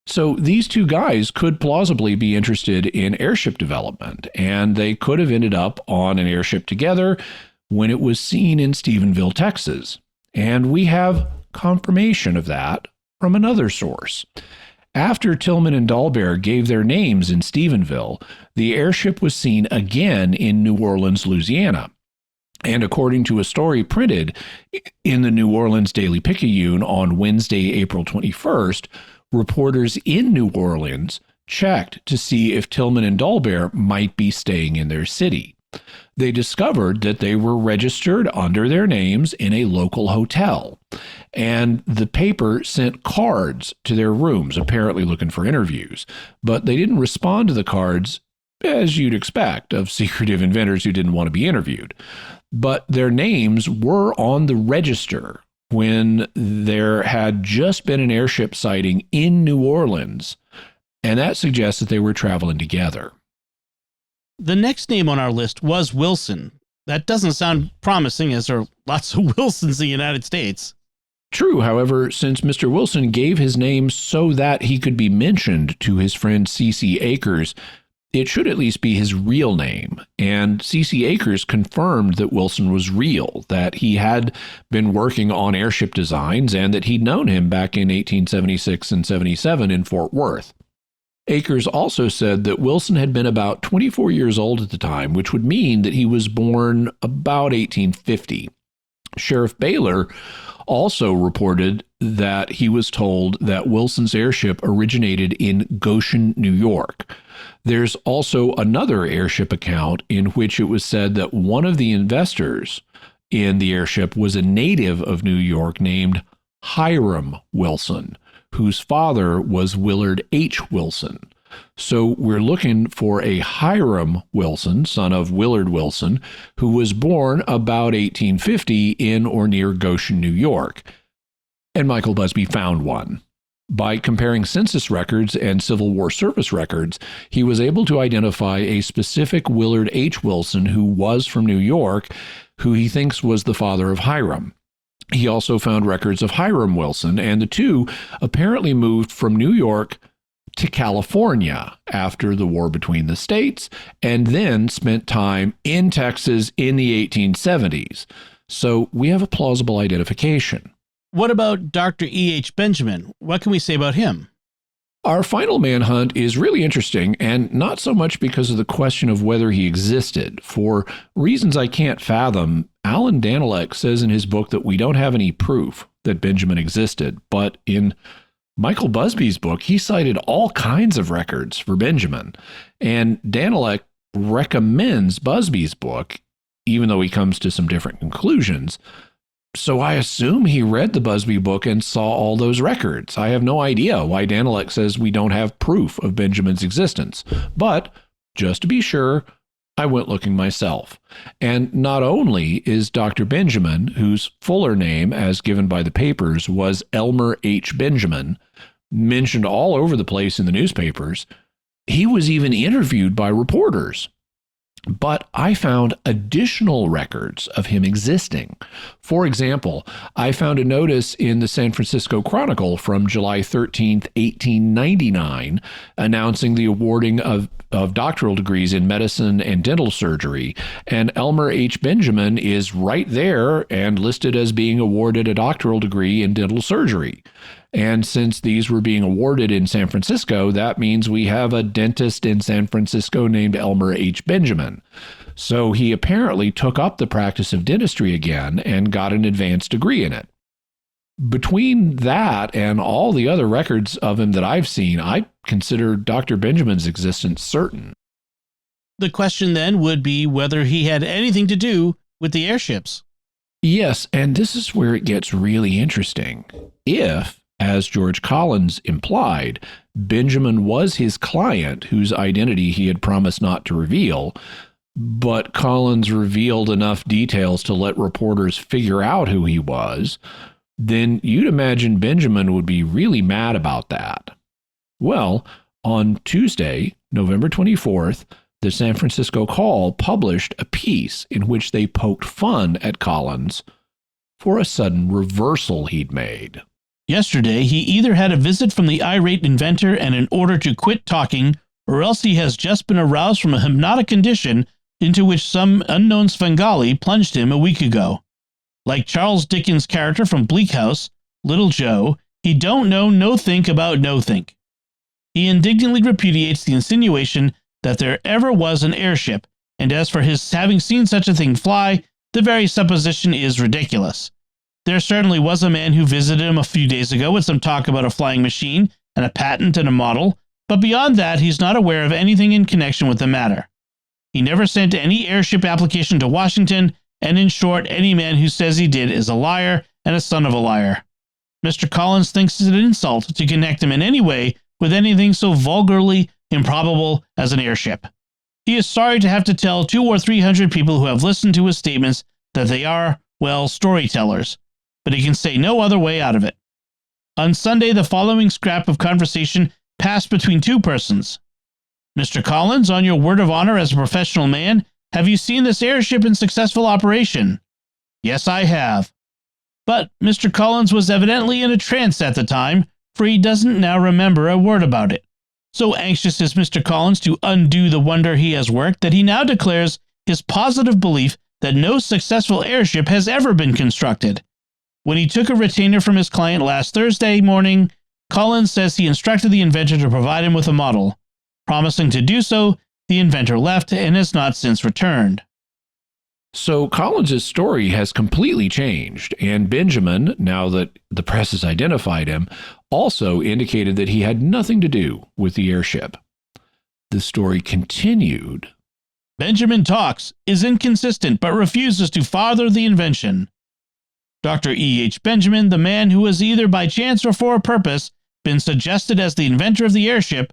So these two guys could plausibly be interested in airship development, and they could have ended up on an airship together when it was seen in Stephenville, Texas. And we have confirmation of that from another source. After Tillman and Dalbert gave their names in Stephenville, the airship was seen again in New Orleans, Louisiana. And according to a story printed in the New Orleans Daily Picayune on Wednesday, April 21st, reporters in New Orleans checked to see if Tillman and Dalbert might be staying in their city. They discovered that they were registered under their names in a local hotel, and the paper sent cards to their rooms, apparently looking for interviews, but they didn't respond to the cards, as you'd expect of secretive inventors who didn't want to be interviewed. But their names were on the register when there had just been an airship sighting in New Orleans, and that suggests that they were traveling together. The next name on our list was Wilson. That doesn't sound promising, as there are lots of Wilsons in the United States. True, however, since Mr. Wilson gave his name so that he could be mentioned to his friend C.C. Akers, it should at least be his real name. And C.C. Akers confirmed that Wilson was real, that he had been working on airship designs, and that he'd known him back in 1876 and 77 in Fort Worth. Akers also said that Wilson had been about 24 years old at the time, which would mean that he was born about 1850. Sheriff Baylor also reported that he was told that Wilson's airship originated in Goshen, New York. There's also another airship account in which it was said that one of the investors in the airship was a native of New York named Hiram Wilson, whose father was Willard H. Wilson. So we're looking for a Hiram Wilson, son of Willard Wilson, who was born about 1850 in or near Goshen, New York. And Michael Busby found one. By comparing census records and Civil War service records, he was able to identify a specific Willard H. Wilson who was from New York, who he thinks was the father of Hiram. He also found records of Hiram Wilson, and the two apparently moved from New York to California after the war between the states, and then spent time in Texas in the 1870s. So we have a plausible identification. What about Dr. E.H. Benjamin? What can we say about him? Our final manhunt is really interesting, and not so much because of the question of whether he existed. For reasons I can't fathom, Alan Danilek says in his book that we don't have any proof that Benjamin existed, but in Michael Busby's book, he cited all kinds of records for Benjamin, and Danilek recommends Busby's book, even though he comes to some different conclusions. So I assume he read the Busby book and saw all those records. I have no idea why Danilek says we don't have proof of Benjamin's existence. But just to be sure, I went looking myself. And not only is Dr. Benjamin, whose fuller name, as given by the papers, was Elmer H. Benjamin, mentioned all over the place in the newspapers, he was even interviewed by reporters. But I found additional records of him existing. For example, I found a notice in the San Francisco Chronicle from July 13th, 1899, announcing the awarding of of doctoral degrees in medicine and dental surgery, and Elmer H. Benjamin is right there and listed as being awarded a doctoral degree in dental surgery. And since these were being awarded in San Francisco, that means we have a dentist in San Francisco named Elmer H. Benjamin. So he apparently took up the practice of dentistry again and got an advanced degree in it. Between that and all the other records of him that I've seen, I consider Dr. Benjamin's existence certain. The question then would be whether he had anything to do with the airships. Yes, and this is where it gets really interesting. If, as George Collins implied, Benjamin was his client whose identity he had promised not to reveal, but Collins revealed enough details to let reporters figure out who he was, then you'd imagine Benjamin would be really mad about that. Well, on Tuesday, November 24th, the San Francisco Call published a piece in which they poked fun at Collins for a sudden reversal he'd made. Yesterday, he either had a visit from the irate inventor and an order to quit talking, or else he has just been aroused from a hypnotic condition into which some unknown Svengali plunged him a week ago. Like Charles Dickens' character from Bleak House, Little Joe, he don't know no think about no think. He indignantly repudiates the insinuation that there ever was an airship, and as for his having seen such a thing fly, the very supposition is ridiculous. There certainly was a man who visited him a few days ago with some talk about a flying machine and a patent and a model, but beyond that he's not aware of anything in connection with the matter. He never sent any airship application to Washington, and in short, any man who says he did is a liar and a son of a liar. Mr. Collins thinks it an insult to connect him in any way with anything so vulgarly improbable as an airship. He is sorry to have to tell 200 or 300 people who have listened to his statements that they are, well, storytellers, but he can say no other way out of it. On Sunday, the following scrap of conversation passed between two persons. Mr. Collins, on your word of honor as a professional man, have you seen this airship in successful operation? Yes, I have. But Mr. Collins was evidently in a trance at the time, for he doesn't now remember a word about it. So anxious is Mr. Collins to undo the wonder he has worked that he now declares his positive belief that no successful airship has ever been constructed. When he took a retainer from his client last Thursday morning, Collins says he instructed the inventor to provide him with a model. Promising to do so, the inventor left and has not since returned. So Collins' story has completely changed, and Benjamin, now that the press has identified him, also indicated that he had nothing to do with the airship. The story continued. Benjamin talks, is inconsistent, but refuses to father the invention. Dr. E. H. Benjamin, the man who has either by chance or for a purpose been suggested as the inventor of the airship,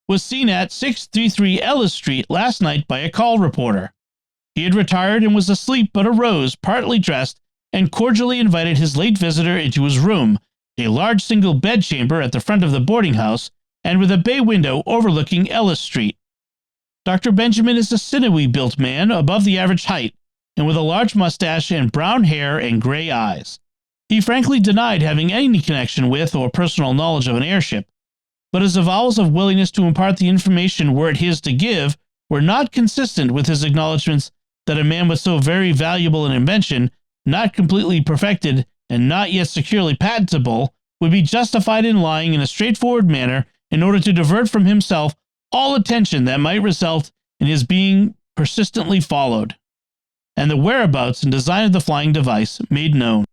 was seen at 633 Ellis Street last night by a call reporter. He had retired and was asleep but arose, partly dressed, and cordially invited his late visitor into his room, a large single bedchamber at the front of the boarding house and with a bay window overlooking Ellis Street. Dr. Benjamin is a sinewy-built man above the average height, and with a large mustache and brown hair and gray eyes. He frankly denied having any connection with or personal knowledge of an airship, but his avowals of willingness to impart the information were it his to give were not consistent with his acknowledgments that a man with so very valuable an invention, not completely perfected and not yet securely patentable, would be justified in lying in a straightforward manner in order to divert from himself all attention that might result in his being persistently followed, and the whereabouts and design of the flying device made known.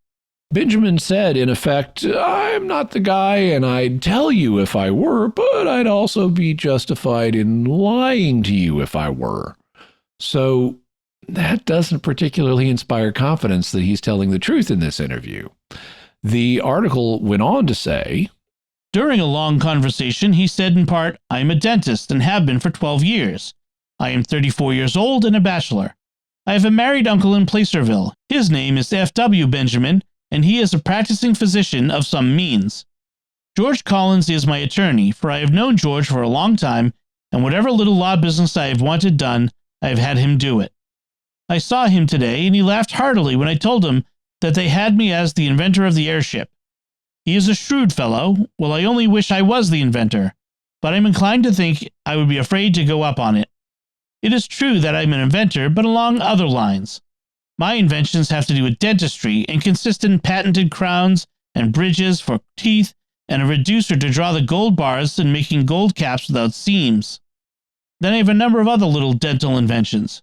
Benjamin said, in effect, I'm not the guy, and I'd tell you if I were, but I'd also be justified in lying to you if I were. So that doesn't particularly inspire confidence that he's telling the truth in this interview. The article went on to say, during a long conversation, he said in part, I am a dentist and have been for 12 years. I am 34 years old and a bachelor. I have a married uncle in Placerville. His name is F.W. Benjamin, and he is a practicing physician of some means. George Collins is my attorney, for I have known George for a long time, and whatever little law business I have wanted done, I have had him do it. I saw him today, and he laughed heartily when I told him that they had me as the inventor of the airship. He is a shrewd fellow. Well, I only wish I was the inventor. but I'm inclined to think I would be afraid to go up on it. It is true that I'm an inventor, but along other lines. My inventions have to do with dentistry and consist in patented crowns and bridges for teeth and a reducer to draw the gold bars and making gold caps without seams. Then I have a number of other little dental inventions.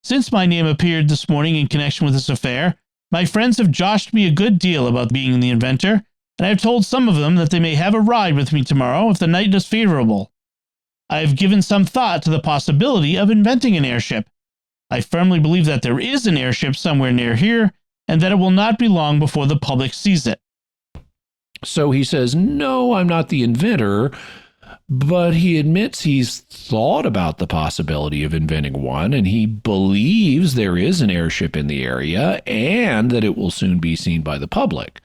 Since my name appeared this morning in connection with this affair, my friends have joshed me a good deal about being the inventor, and I have told some of them that they may have a ride with me tomorrow if the night is favorable. I have given some thought to the possibility of inventing an airship. I firmly believe that there is an airship somewhere near here, and that it will not be long before the public sees it. So he says, no, I'm not the inventor, but he admits he's thought about the possibility of inventing one, and he believes there is an airship in the area and that it will soon be seen by the public.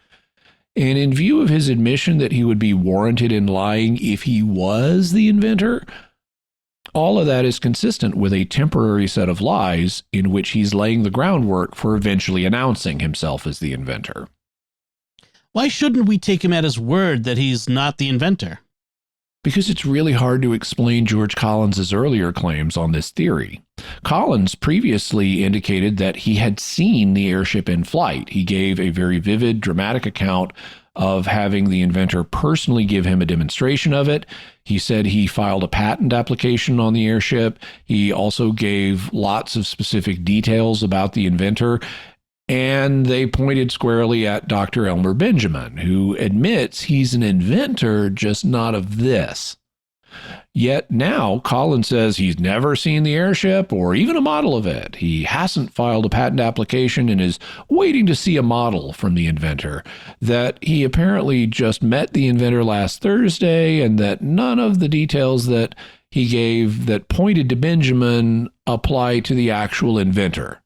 And in view of his admission that he would be warranted in lying if he was the inventor, all of that is consistent with a temporary set of lies in which he's laying the groundwork for eventually announcing himself as the inventor. Why shouldn't we take him at his word that he's not the inventor? Because it's really hard to explain George Collins's earlier claims on this theory. Collins previously indicated that he had seen the airship in flight. He gave a very vivid, dramatic account of having the inventor personally give him a demonstration of it. He said he filed a patent application on the airship. He also gave lots of specific details about the inventor. And they pointed squarely at Dr. Elmer Benjamin, who admits he's an inventor, just not of this. Yet now Collins says he's never seen the airship or even a model of it. He hasn't filed a patent application and is waiting to see a model from the inventor, that he apparently just met the inventor last Thursday, and that none of the details that he gave that pointed to Benjamin apply to the actual inventor.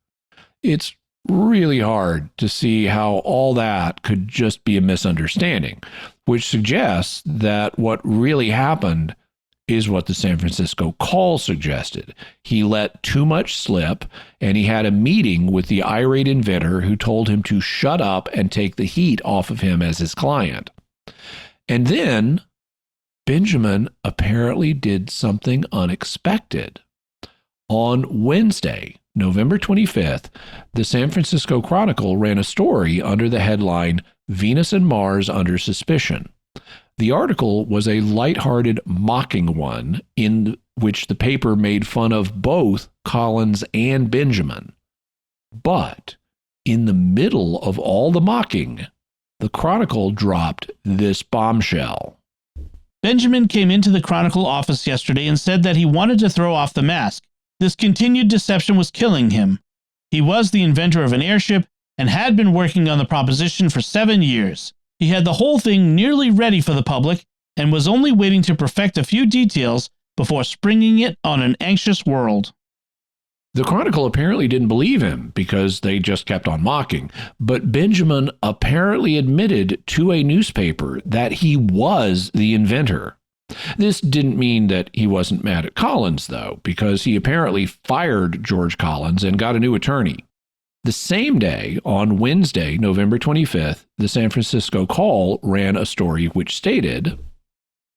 It's really hard to see how all that could just be a misunderstanding, which suggests that what really happened is what the San Francisco Call suggested. He let too much slip, and he had a meeting with the irate inventor who told him to shut up and take the heat off of him as his client. And then Benjamin apparently did something unexpected. On Wednesday, November 25th, the San Francisco Chronicle ran a story under the headline, "Venus and Mars Under Suspicion." The article was a lighthearted, mocking one in which the paper made fun of both Collins and Benjamin. But in the middle of all the mocking, the Chronicle dropped this bombshell. Benjamin came into the Chronicle office yesterday and said that he wanted to throw off the mask. This continued deception was killing him. He was the inventor of an airship and had been working on the proposition for 7 years. He had the whole thing nearly ready for the public and was only waiting to perfect a few details before springing it on an anxious world. The Chronicle apparently didn't believe him because they just kept on mocking, but Benjamin apparently admitted to a newspaper that he was the inventor. This didn't mean that he wasn't mad at Collins, though, because he apparently fired George Collins and got a new attorney. The same day, on Wednesday, November 25th, the San Francisco Call ran a story which stated,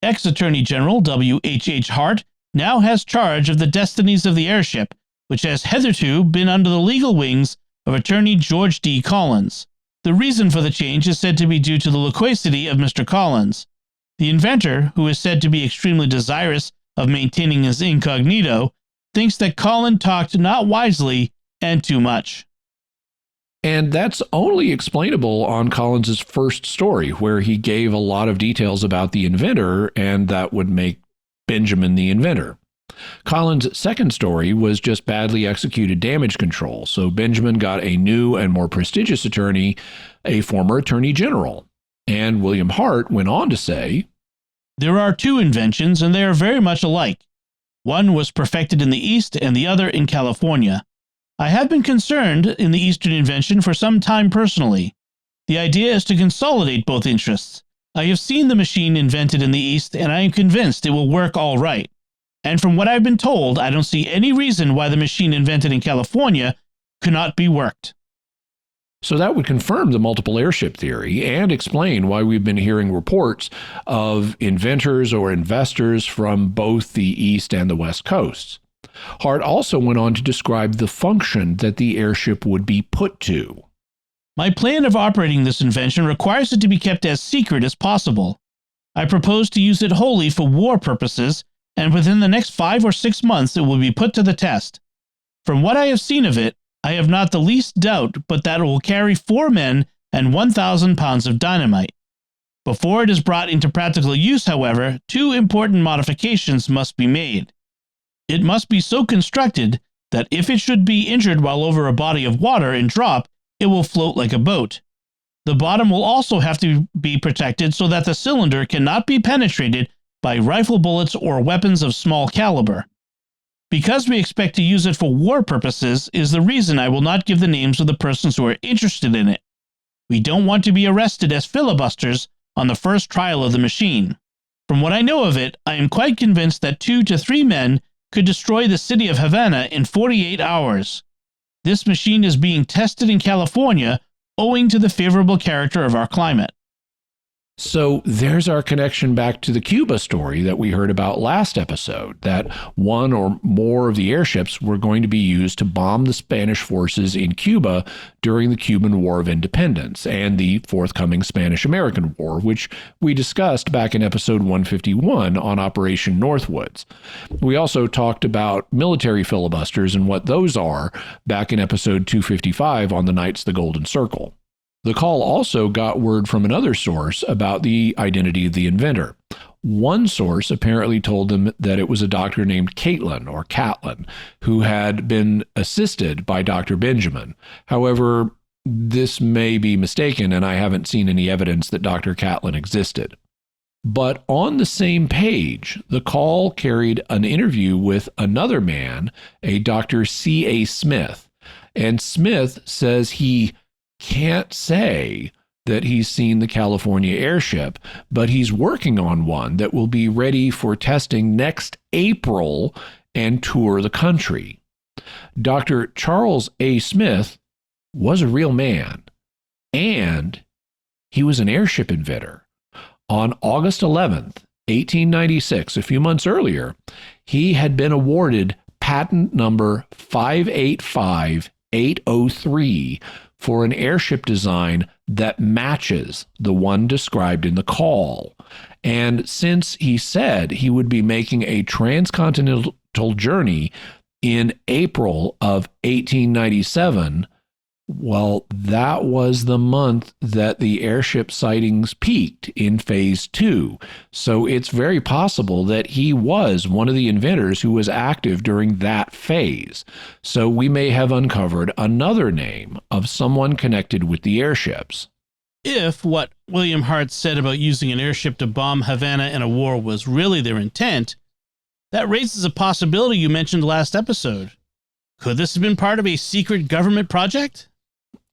Ex-Attorney General W.H.H. Hart now has charge of the destinies of the airship, which has hitherto been under the legal wings of Attorney George D. Collins. The reason for the change is said to be due to the loquacity of Mr. Collins. The inventor, who is said to be extremely desirous of maintaining his incognito, thinks that Collins talked not wisely and too much. And that's only explainable on Collins's first story, where he gave a lot of details about the inventor, and that would make Benjamin the inventor. Collins' second story was just badly executed damage control, so Benjamin got a new and more prestigious attorney, a former attorney general. And William Hart went on to say, There are two inventions, and they are very much alike. One was perfected in the East and the other in California. I have been concerned in the Eastern invention for some time personally. The idea is to consolidate both interests. I have seen the machine invented in the East, and I am convinced it will work all right. And from what I've been told, I don't see any reason why the machine invented in California could not be worked. So that would confirm the multiple airship theory and explain why we've been hearing reports of inventors or investors from both the East and the West coasts. Hart also went on to describe the function that the airship would be put to. My plan of operating this invention requires it to be kept as secret as possible. I propose to use it wholly for war purposes, and within the next 5 or 6 months it will be put to the test. From what I have seen of it, I have not the least doubt but that it will carry 4 men and 1,000 pounds of dynamite. Before it is brought into practical use, however, 2 important modifications must be made. It must be so constructed that if it should be injured while over a body of water and drop, it will float like a boat. The bottom will also have to be protected so that the cylinder cannot be penetrated by rifle bullets or weapons of small caliber. Because we expect to use it for war purposes is the reason I will not give the names of the persons who are interested in it. We don't want to be arrested as filibusters on the first trial of the machine. From what I know of it, I am quite convinced that 2 to 3 men could destroy the city of Havana in 48 hours. This machine is being tested in California owing to the favorable character of our climate. So there's our connection back to the Cuba story that we heard about last episode, that one or more of the airships were going to be used to bomb the Spanish forces in Cuba during the Cuban War of Independence and the forthcoming Spanish-American War, which we discussed back in episode 151 on Operation Northwoods. We also talked about military filibusters and what those are back in episode 255 on the Knights of the Golden Circle. The call also got word from another source about the identity of the inventor. One source apparently told them that it was a doctor named Catlin, who had been assisted by Dr. Benjamin. However, this may be mistaken, and I haven't seen any evidence that Dr. Catlin existed. But on the same page, the call carried an interview with another man, a Dr. C.A. Smith. And Smith says he can't say that he's seen the California airship, but he's working on one that will be ready for testing next April and tour the country. Dr. Charles A. Smith was a real man, and he was an airship inventor. On August 11th, 1896, a few months earlier, he had been awarded patent number 585803 for an airship design that matches the one described in the call. And since he said he would be making a transcontinental journey in April of 1897, well, that was the month that the airship sightings peaked in phase 2. So it's very possible that he was one of the inventors who was active during that phase. So we may have uncovered another name of someone connected with the airships. If what William Hart said about using an airship to bomb Havana in a war was really their intent, that raises a possibility you mentioned last episode. Could this have been part of a secret government project?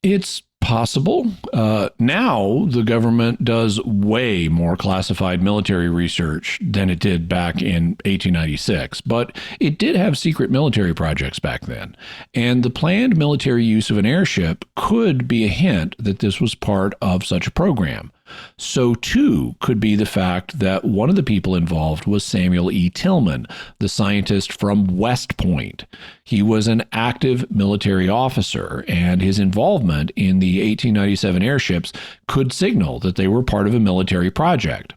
It's possible. Now the government does way more classified military research than it did back in 1896, but it did have secret military projects back then. And the planned military use of an airship could be a hint that this was part of such a program. So, too, could be the fact that one of the people involved was Samuel E. Tillman, the scientist from West Point. He was an active military officer, and his involvement in the 1897 airships could signal that they were part of a military project.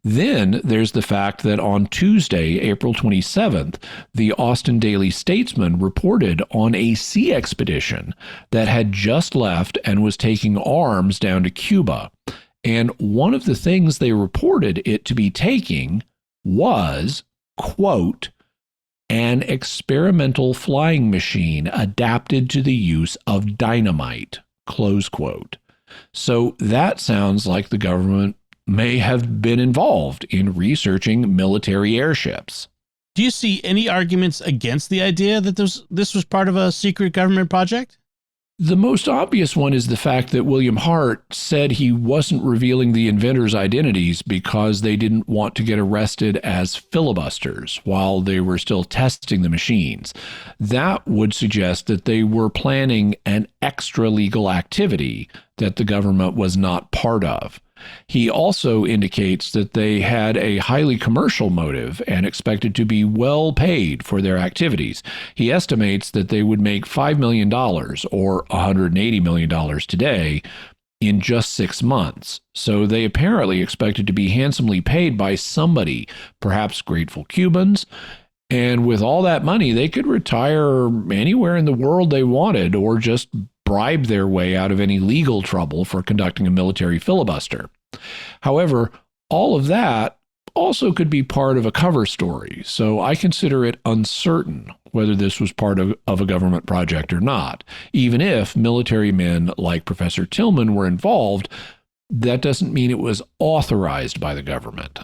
Then there's the fact that on Tuesday, April 27th, the Austin Daily Statesman reported on a sea expedition that had just left and was taking arms down to Cuba. And one of the things they reported it to be taking was, quote, an experimental flying machine adapted to the use of dynamite, close quote. So that sounds like the government may have been involved in researching military airships. Do you see any arguments against the idea that this was part of a secret government project? The most obvious one is the fact that William Hart said he wasn't revealing the inventors' identities because they didn't want to get arrested as filibusters while they were still testing the machines. That would suggest that they were planning an extra legal activity that the government was not part of. He also indicates that they had a highly commercial motive and expected to be well paid for their activities. He estimates that they would make $5 million or $180 million today in just 6 months. So they apparently expected to be handsomely paid by somebody, perhaps grateful Cubans. And with all that money, they could retire anywhere in the world they wanted or just bribe their way out of any legal trouble for conducting a military filibuster. However, all of that also could be part of a cover story, so I consider it uncertain whether this was part of a government project or not. Even if military men like Professor Tillman were involved, that doesn't mean it was authorized by the government.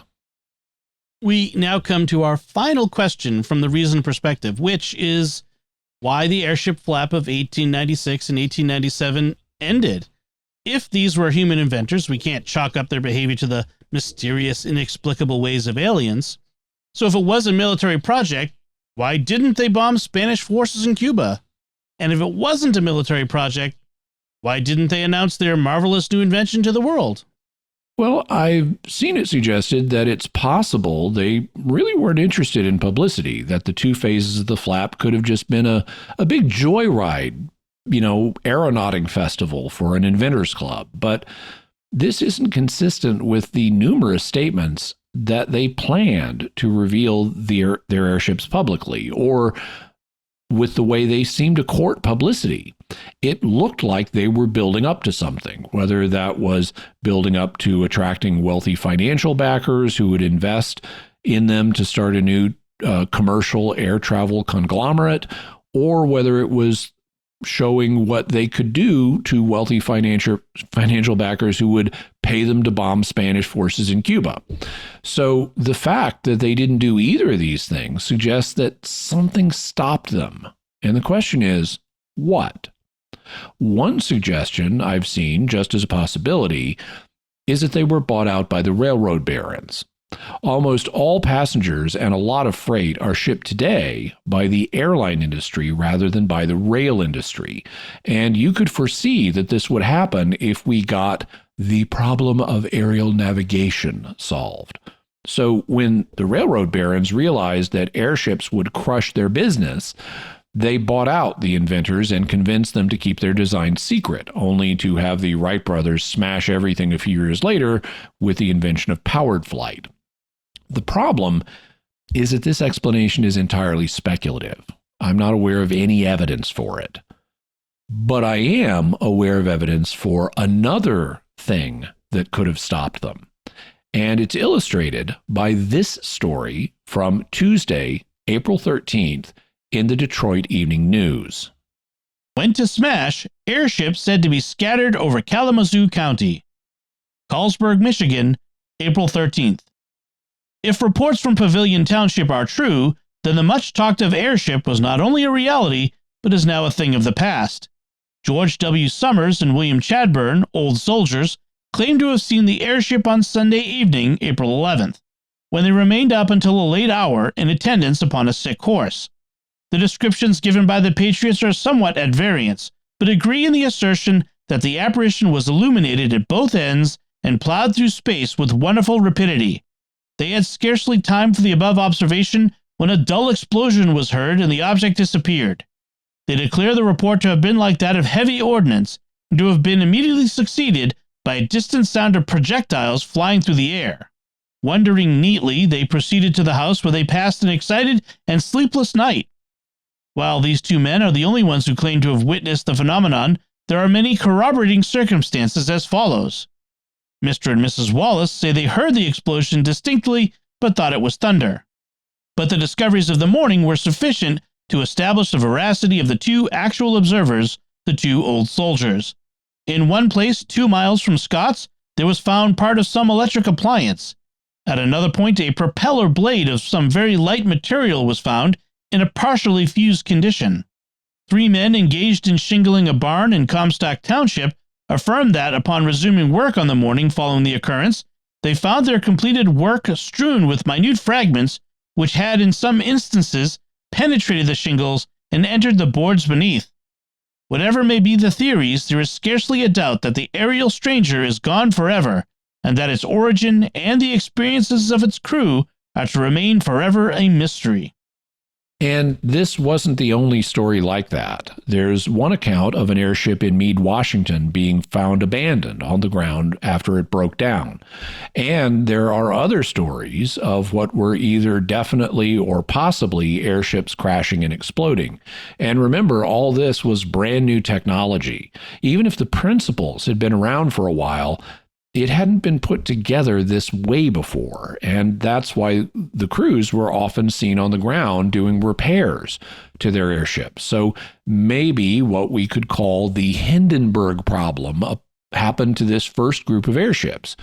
We now come to our final question from the reason perspective, which is why the airship flap of 1896 and 1897 ended. If these were human inventors, we can't chalk up their behavior to the mysterious, inexplicable ways of aliens. So if it was a military project, why didn't they bomb Spanish forces in Cuba? And if it wasn't a military project, why didn't they announce their marvelous new invention to the world? Well, I've seen it suggested that it's possible they really weren't interested in publicity, that the two phases of the flap could have just been a big joyride, aeronauting festival for an inventors club. But this isn't consistent with the numerous statements that they planned to reveal their airships publicly, or with the way they seemed to court publicity. It looked like they were building up to something, whether that was building up to attracting wealthy financial backers who would invest in them to start a new commercial air travel conglomerate, or whether it was showing what they could do to wealthy financial backers who would pay them to bomb Spanish forces in Cuba. So the fact that they didn't do either of these things suggests that something stopped them. And the question is, what? One suggestion I've seen, just as a possibility, is that they were bought out by the railroad barons. Almost all passengers and a lot of freight are shipped today by the airline industry rather than by the rail industry. And you could foresee that this would happen if we got the problem of aerial navigation solved. So when the railroad barons realized that airships would crush their business, they bought out the inventors and convinced them to keep their design secret, only to have the Wright brothers smash everything a few years later with the invention of powered flight. The problem is that this explanation is entirely speculative. I'm not aware of any evidence for it. But I am aware of evidence for another thing that could have stopped them. And it's illustrated by this story from Tuesday, April 13th, in the Detroit Evening News. Went to smash, airships said to be scattered over Kalamazoo County. Carlsberg, Michigan, April 13th. If reports from Pavilion Township are true, then the much-talked-of airship was not only a reality, but is now a thing of the past. George W. Summers and William Chadburn, old soldiers, claim to have seen the airship on Sunday evening, April 11th, when they remained up until a late hour in attendance upon a sick horse. The descriptions given by the Patriots are somewhat at variance, but agree in the assertion that the apparition was illuminated at both ends and plowed through space with wonderful rapidity. They had scarcely time for the above observation when a dull explosion was heard and the object disappeared. They declare the report to have been like that of heavy ordnance and to have been immediately succeeded by a distant sound of projectiles flying through the air. Wondering neatly, they proceeded to the house where they passed an excited and sleepless night. While these two men are the only ones who claim to have witnessed the phenomenon, there are many corroborating circumstances as follows. Mr. and Mrs. Wallace say they heard the explosion distinctly, but thought it was thunder. But the discoveries of the morning were sufficient to establish the veracity of the two actual observers, the two old soldiers. In one place, 2 miles from Scott's, there was found part of some electric appliance. At another point, a propeller blade of some very light material was found in a partially fused condition. 3 men engaged in shingling a barn in Comstock Township affirmed that upon resuming work on the morning following the occurrence, they found their completed work strewn with minute fragments which had in some instances penetrated the shingles and entered the boards beneath. Whatever may be the theories, there is scarcely a doubt that the aerial stranger is gone forever, and that its origin and the experiences of its crew are to remain forever a mystery. And this wasn't the only story like that. There's one account of an airship in Meade, Washington being found abandoned on the ground after it broke down. And there are other stories of what were either definitely or possibly airships crashing and exploding. And remember, all this was brand new technology. Even if the principles had been around for a while, it hadn't been put together this way before, and that's why the crews were often seen on the ground doing repairs to their airships. So maybe what we could call the Hindenburg problem happened to this first group of airships.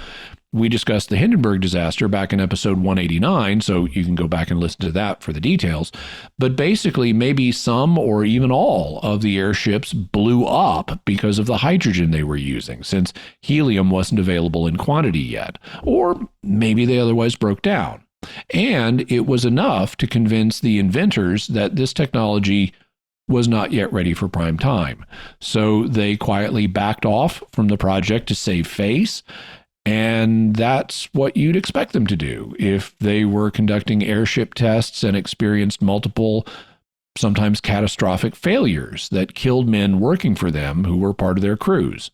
We discussed the Hindenburg disaster back in episode 189, so you can go back and listen to that for the details. But basically, maybe some or even all of the airships blew up because of the hydrogen they were using, since helium wasn't available in quantity yet. Or maybe they otherwise broke down. And it was enough to convince the inventors that this technology was not yet ready for prime time. So they quietly backed off from the project to save face. And that's what you'd expect them to do if they were conducting airship tests and experienced multiple, sometimes catastrophic failures that killed men working for them who were part of their crews.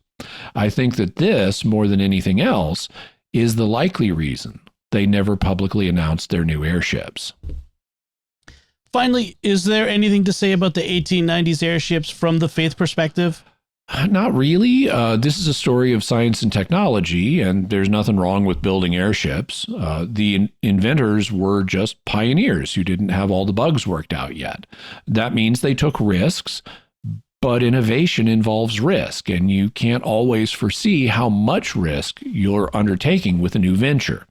I think that this, more than anything else, is the likely reason they never publicly announced their new airships. Finally, is there anything to say about the 1890s airships from the faith perspective? Not really. This is a story of science and technology, and there's nothing wrong with building airships. The inventors were just pioneers who didn't have all the bugs worked out yet. That means they took risks, but innovation involves risk, and you can't always foresee how much risk you're undertaking with a new venture.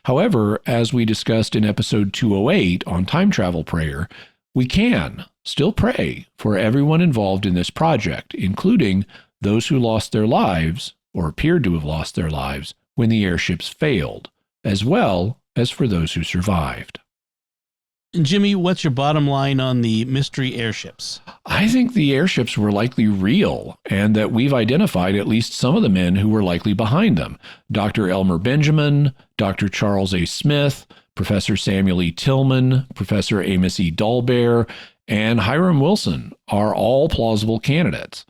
However, as we discussed in episode 208 on time travel prayer, we can still pray for everyone involved in this project, including those who lost their lives or appeared to have lost their lives when the airships failed, as well as for those who survived. And Jimmy, what's your bottom line on the mystery airships? I think the airships were likely real, and that we've identified at least some of the men who were likely behind them. Dr. Elmer Benjamin, Dr. Charles A. Smith, Professor Samuel E. Tillman, Professor Amos E. Dahlberg, and Hiram Wilson are all plausible candidates.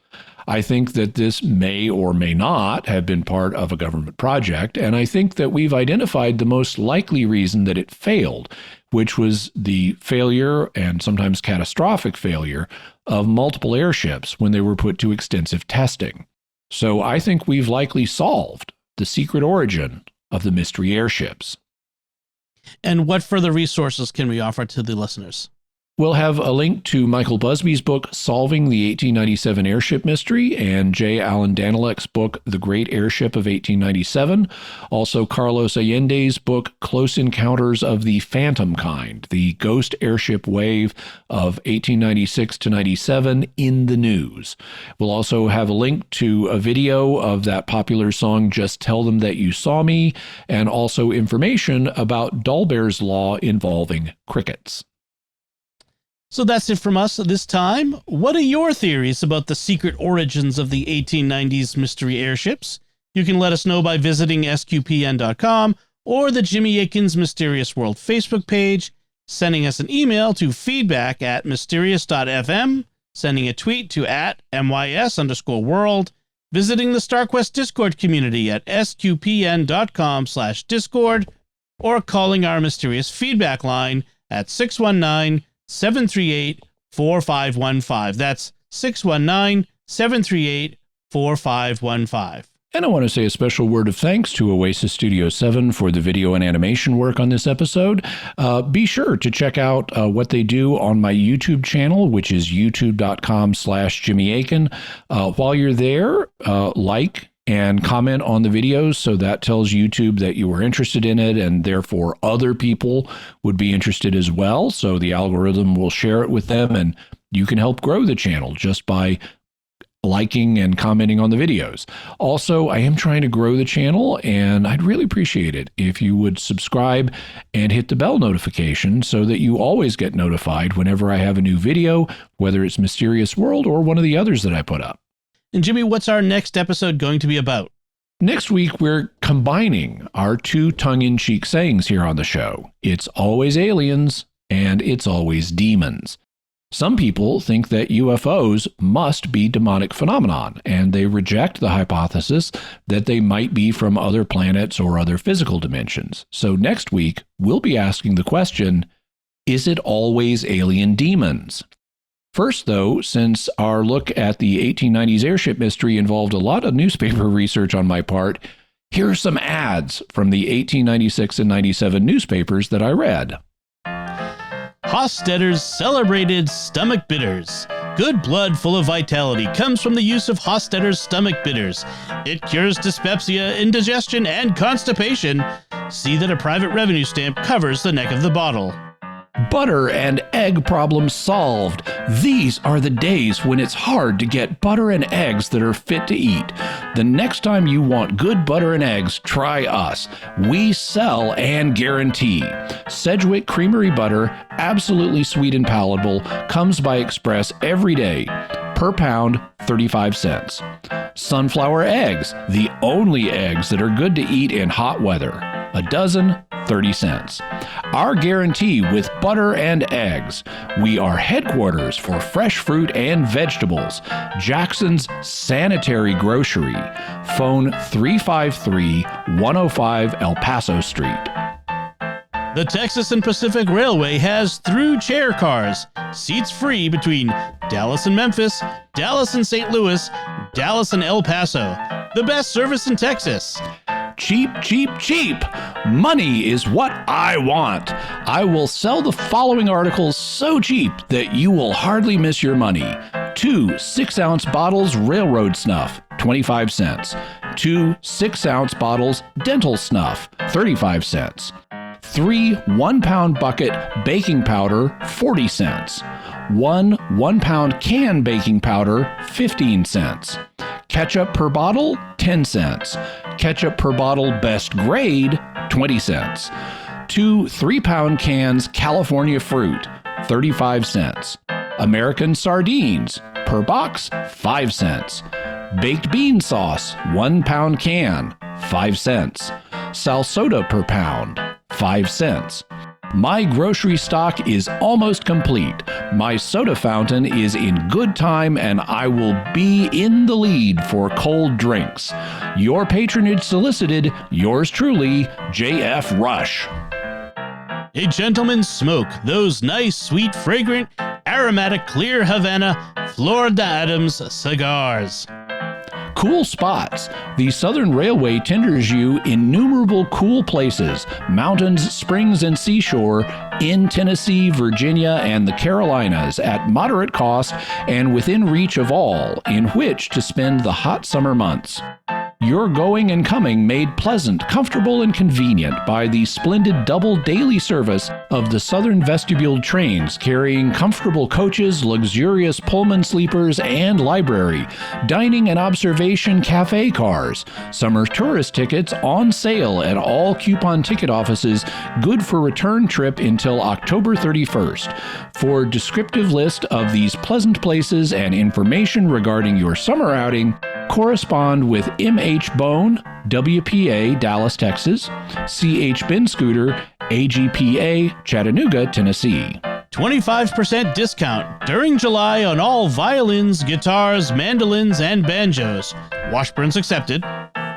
I think that this may or may not have been part of a government project, and I think that we've identified the most likely reason that it failed, which was the failure, and sometimes catastrophic failure, of multiple airships when they were put to extensive testing. So I think we've likely solved the secret origin of the mystery airships. And what further resources can we offer to the listeners? We'll have a link to Michael Busby's book, Solving the 1897 Airship Mystery, and J. Allen Danilek's book, The Great Airship of 1897. Also, Carlos Allende's book, Close Encounters of the Phantom Kind, the Ghost Airship Wave of 1896 to 97 in the News. We'll also have a link to a video of that popular song, Just Tell Them That You Saw Me, and also information about Dahlberg's law involving crickets. So that's it from us this time. What are your theories about the secret origins of the 1890s mystery airships? You can let us know by visiting sqpn.com or the Jimmy Akin's Mysterious World Facebook page, sending us an email to feedback@mysterious.fm, sending a tweet to @mys_world, visiting the StarQuest Discord community at sqpn.com/discord, or calling our Mysterious Feedback line at 619-738-4515. That's 619-738-4515. And I want to say a special word of thanks to Oasis Studio 7 for the video and animation work on this episode. Be sure to check out what they do on my YouTube channel, which is youtube.com/Jimmy Akin. While you're there, like, and comment on the videos. So that tells YouTube that you were interested in it, and therefore other people would be interested as well. So the algorithm will share it with them, and you can help grow the channel just by liking and commenting on the videos. Also, I am trying to grow the channel, and I'd really appreciate it if you would subscribe and hit the bell notification so that you always get notified whenever I have a new video, whether it's Mysterious World or one of the others that I put up. And Jimmy, what's our next episode going to be about? Next week, we're combining our two tongue-in-cheek sayings here on the show. It's always aliens, and it's always demons. Some people think that UFOs must be demonic phenomenon, and they reject the hypothesis that they might be from other planets or other physical dimensions. So next week, we'll be asking the question, is it always alien demons? First, though, since our look at the 1890s airship mystery involved a lot of newspaper research on my part, here are some ads from the 1896 and 97 newspapers that I read. Hostetter's celebrated stomach bitters. Good blood full of vitality comes from the use of Hostetter's stomach bitters. It cures dyspepsia, indigestion, and constipation. See that a private revenue stamp covers the neck of the bottle. Butter and egg problem solved. These are the days when it's hard to get butter and eggs that are fit to eat. The next time you want good butter and eggs, try us. We sell and guarantee. Sedgwick Creamery butter, absolutely sweet and palatable, comes by express every day. Per pound, 35 cents. Sunflower eggs, the only eggs that are good to eat in hot weather. A dozen, 30 cents. Our guarantee with butter and eggs. We are headquarters for fresh fruit and vegetables. Jackson's Sanitary Grocery. Phone 353-105 El Paso Street. The Texas and Pacific Railway has through chair cars, seats free between Dallas and Memphis, Dallas and St. Louis, Dallas and El Paso. The best service in Texas. Cheap, cheap, cheap. Money is what I want. I will sell the following articles so cheap that you will hardly miss your money. 2 6-ounce bottles railroad snuff, 25 cents. 2 6-ounce bottles dental snuff, 35 cents. 3 1-pound bucket baking powder, 40 cents. 1 1-pound can baking powder, 15 cents. Ketchup per bottle, 10 cents. Ketchup per bottle best grade, 20 cents. 2 3-pound cans California fruit, 35 cents. American sardines per box, 5 cents. Baked bean sauce, 1-pound can, 5 cents. Sal soda per pound, 5 cents. My grocery stock is almost complete. My soda fountain is in good time, and I will be in the lead for cold drinks. Your patronage solicited. Yours truly, J.F. Rush. A gentleman's smoke. Those nice, sweet, fragrant, aromatic, clear Havana, Florida Adams cigars. Cool spots. The Southern Railway tenders you innumerable cool places, mountains, springs, and seashore in Tennessee, Virginia, and the Carolinas at moderate cost and within reach of all in which to spend the hot summer months. Your going and coming made pleasant, comfortable, and convenient by the splendid double daily service of the Southern Vestibuled trains carrying comfortable coaches, luxurious Pullman sleepers, and library, dining and observation cafe cars, summer tourist tickets on sale at all coupon ticket offices, good for return trip until October 31st. For descriptive list of these pleasant places and information regarding your summer outing, correspond with M.H. Bone, WPA, Dallas, Texas, C.H. Ben Scooter, AGPA, Chattanooga, Tennessee. 25% discount during July on all violins, guitars, mandolins, and banjos. Washburns accepted.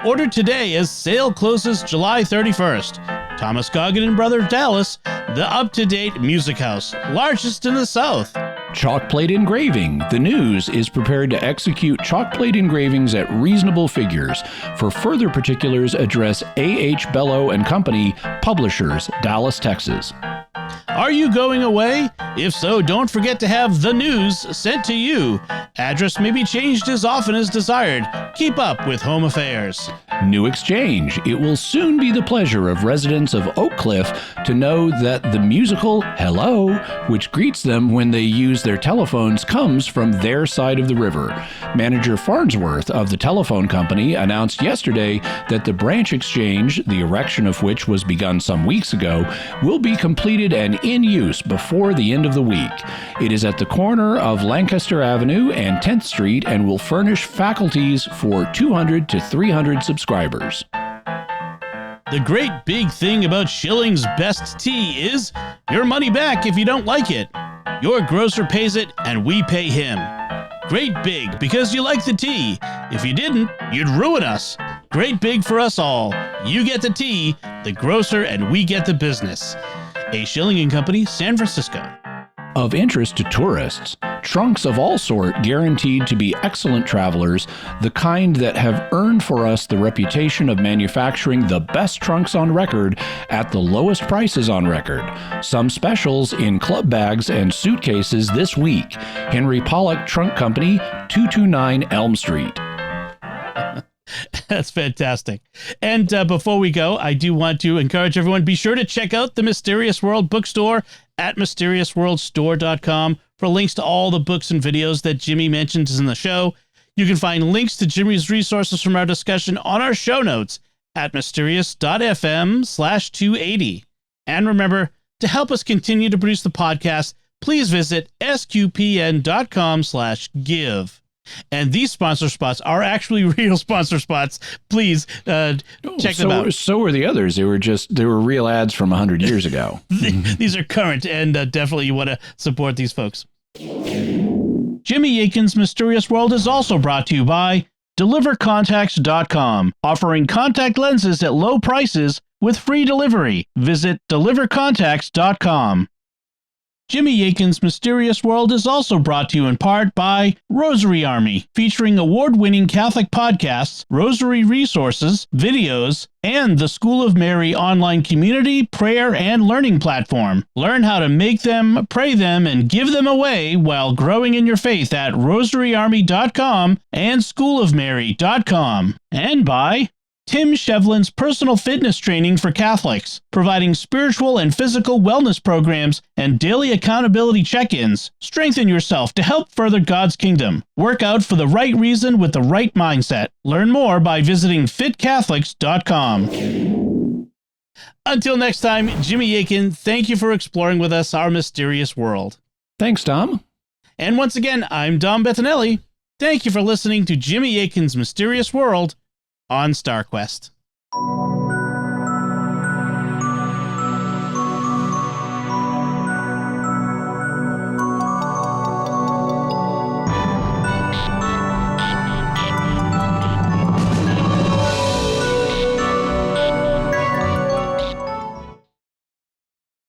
Order today as sale closes July 31st. Thomas Goggin and Brother Dallas, the up-to-date music house, largest in the South. Chalk plate engraving. The News is prepared to execute chalk plate engravings at reasonable figures. For further particulars, address A.H. Bello and Company, Publishers, Dallas, Texas. Are you going away? If so, don't forget to have the news sent to you. Address may be changed as often as desired. Keep up with home affairs. New exchange. It will soon be the pleasure of residents of Oak Cliff to know that the musical Hello, which greets them when they use their telephones, comes from their side of the river. Manager Farnsworth of the telephone company announced yesterday that the branch exchange, the erection of which was begun some weeks ago, will be completed and in use before the end of the week. It is at the corner of Lancaster Avenue and 10th Street and will furnish faculties for 200 to 300 subscribers. The great big thing about Schilling's Best Tea is your money back if you don't like it. Your grocer pays it and we pay him. Great big because you like the tea. If you didn't, you'd ruin us. Great big for us all. You get the tea, the grocer, and we get the business. A Schilling & Company, San Francisco. Of interest to tourists, trunks of all sort guaranteed to be excellent travelers, the kind that have earned for us the reputation of manufacturing the best trunks on record at the lowest prices on record. Some specials in club bags and suitcases this week. Henry Pollock Trunk Company, 229 Elm Street. That's fantastic. And before we go, I do want to encourage everyone, be sure to check out the Mysterious World bookstore at mysteriousworldstore.com for links to all the books and videos that Jimmy mentions in the show. You can find links to Jimmy's resources from our discussion on our show notes at mysterious.fm/280. And remember, to help us continue to produce the podcast, please visit sqpn.com/give. And these sponsor spots are actually real sponsor spots. Please check them out. So were the others. They were real ads from 100 years ago. These are current, and definitely you want to support these folks. Jimmy Akin's Mysterious World is also brought to you by DeliverContacts.com, offering contact lenses at low prices with free delivery. Visit DeliverContacts.com. Jimmy Akin's Mysterious World is also brought to you in part by Rosary Army, featuring award-winning Catholic podcasts, rosary resources, videos, and the School of Mary online community, prayer, and learning platform. Learn how to make them, pray them, and give them away while growing in your faith at rosaryarmy.com and schoolofmary.com. And by Tim Shevlin's personal fitness training for Catholics, providing spiritual and physical wellness programs and daily accountability check-ins. Strengthen yourself to help further God's kingdom. Work out for the right reason with the right mindset. Learn more by visiting fitcatholics.com. Until next time, Jimmy Akin, thank you for exploring with us our mysterious world. Thanks, Dom. And once again, I'm Dom Bettinelli. Thank you for listening to Jimmy Akin's Mysterious World on StarQuest.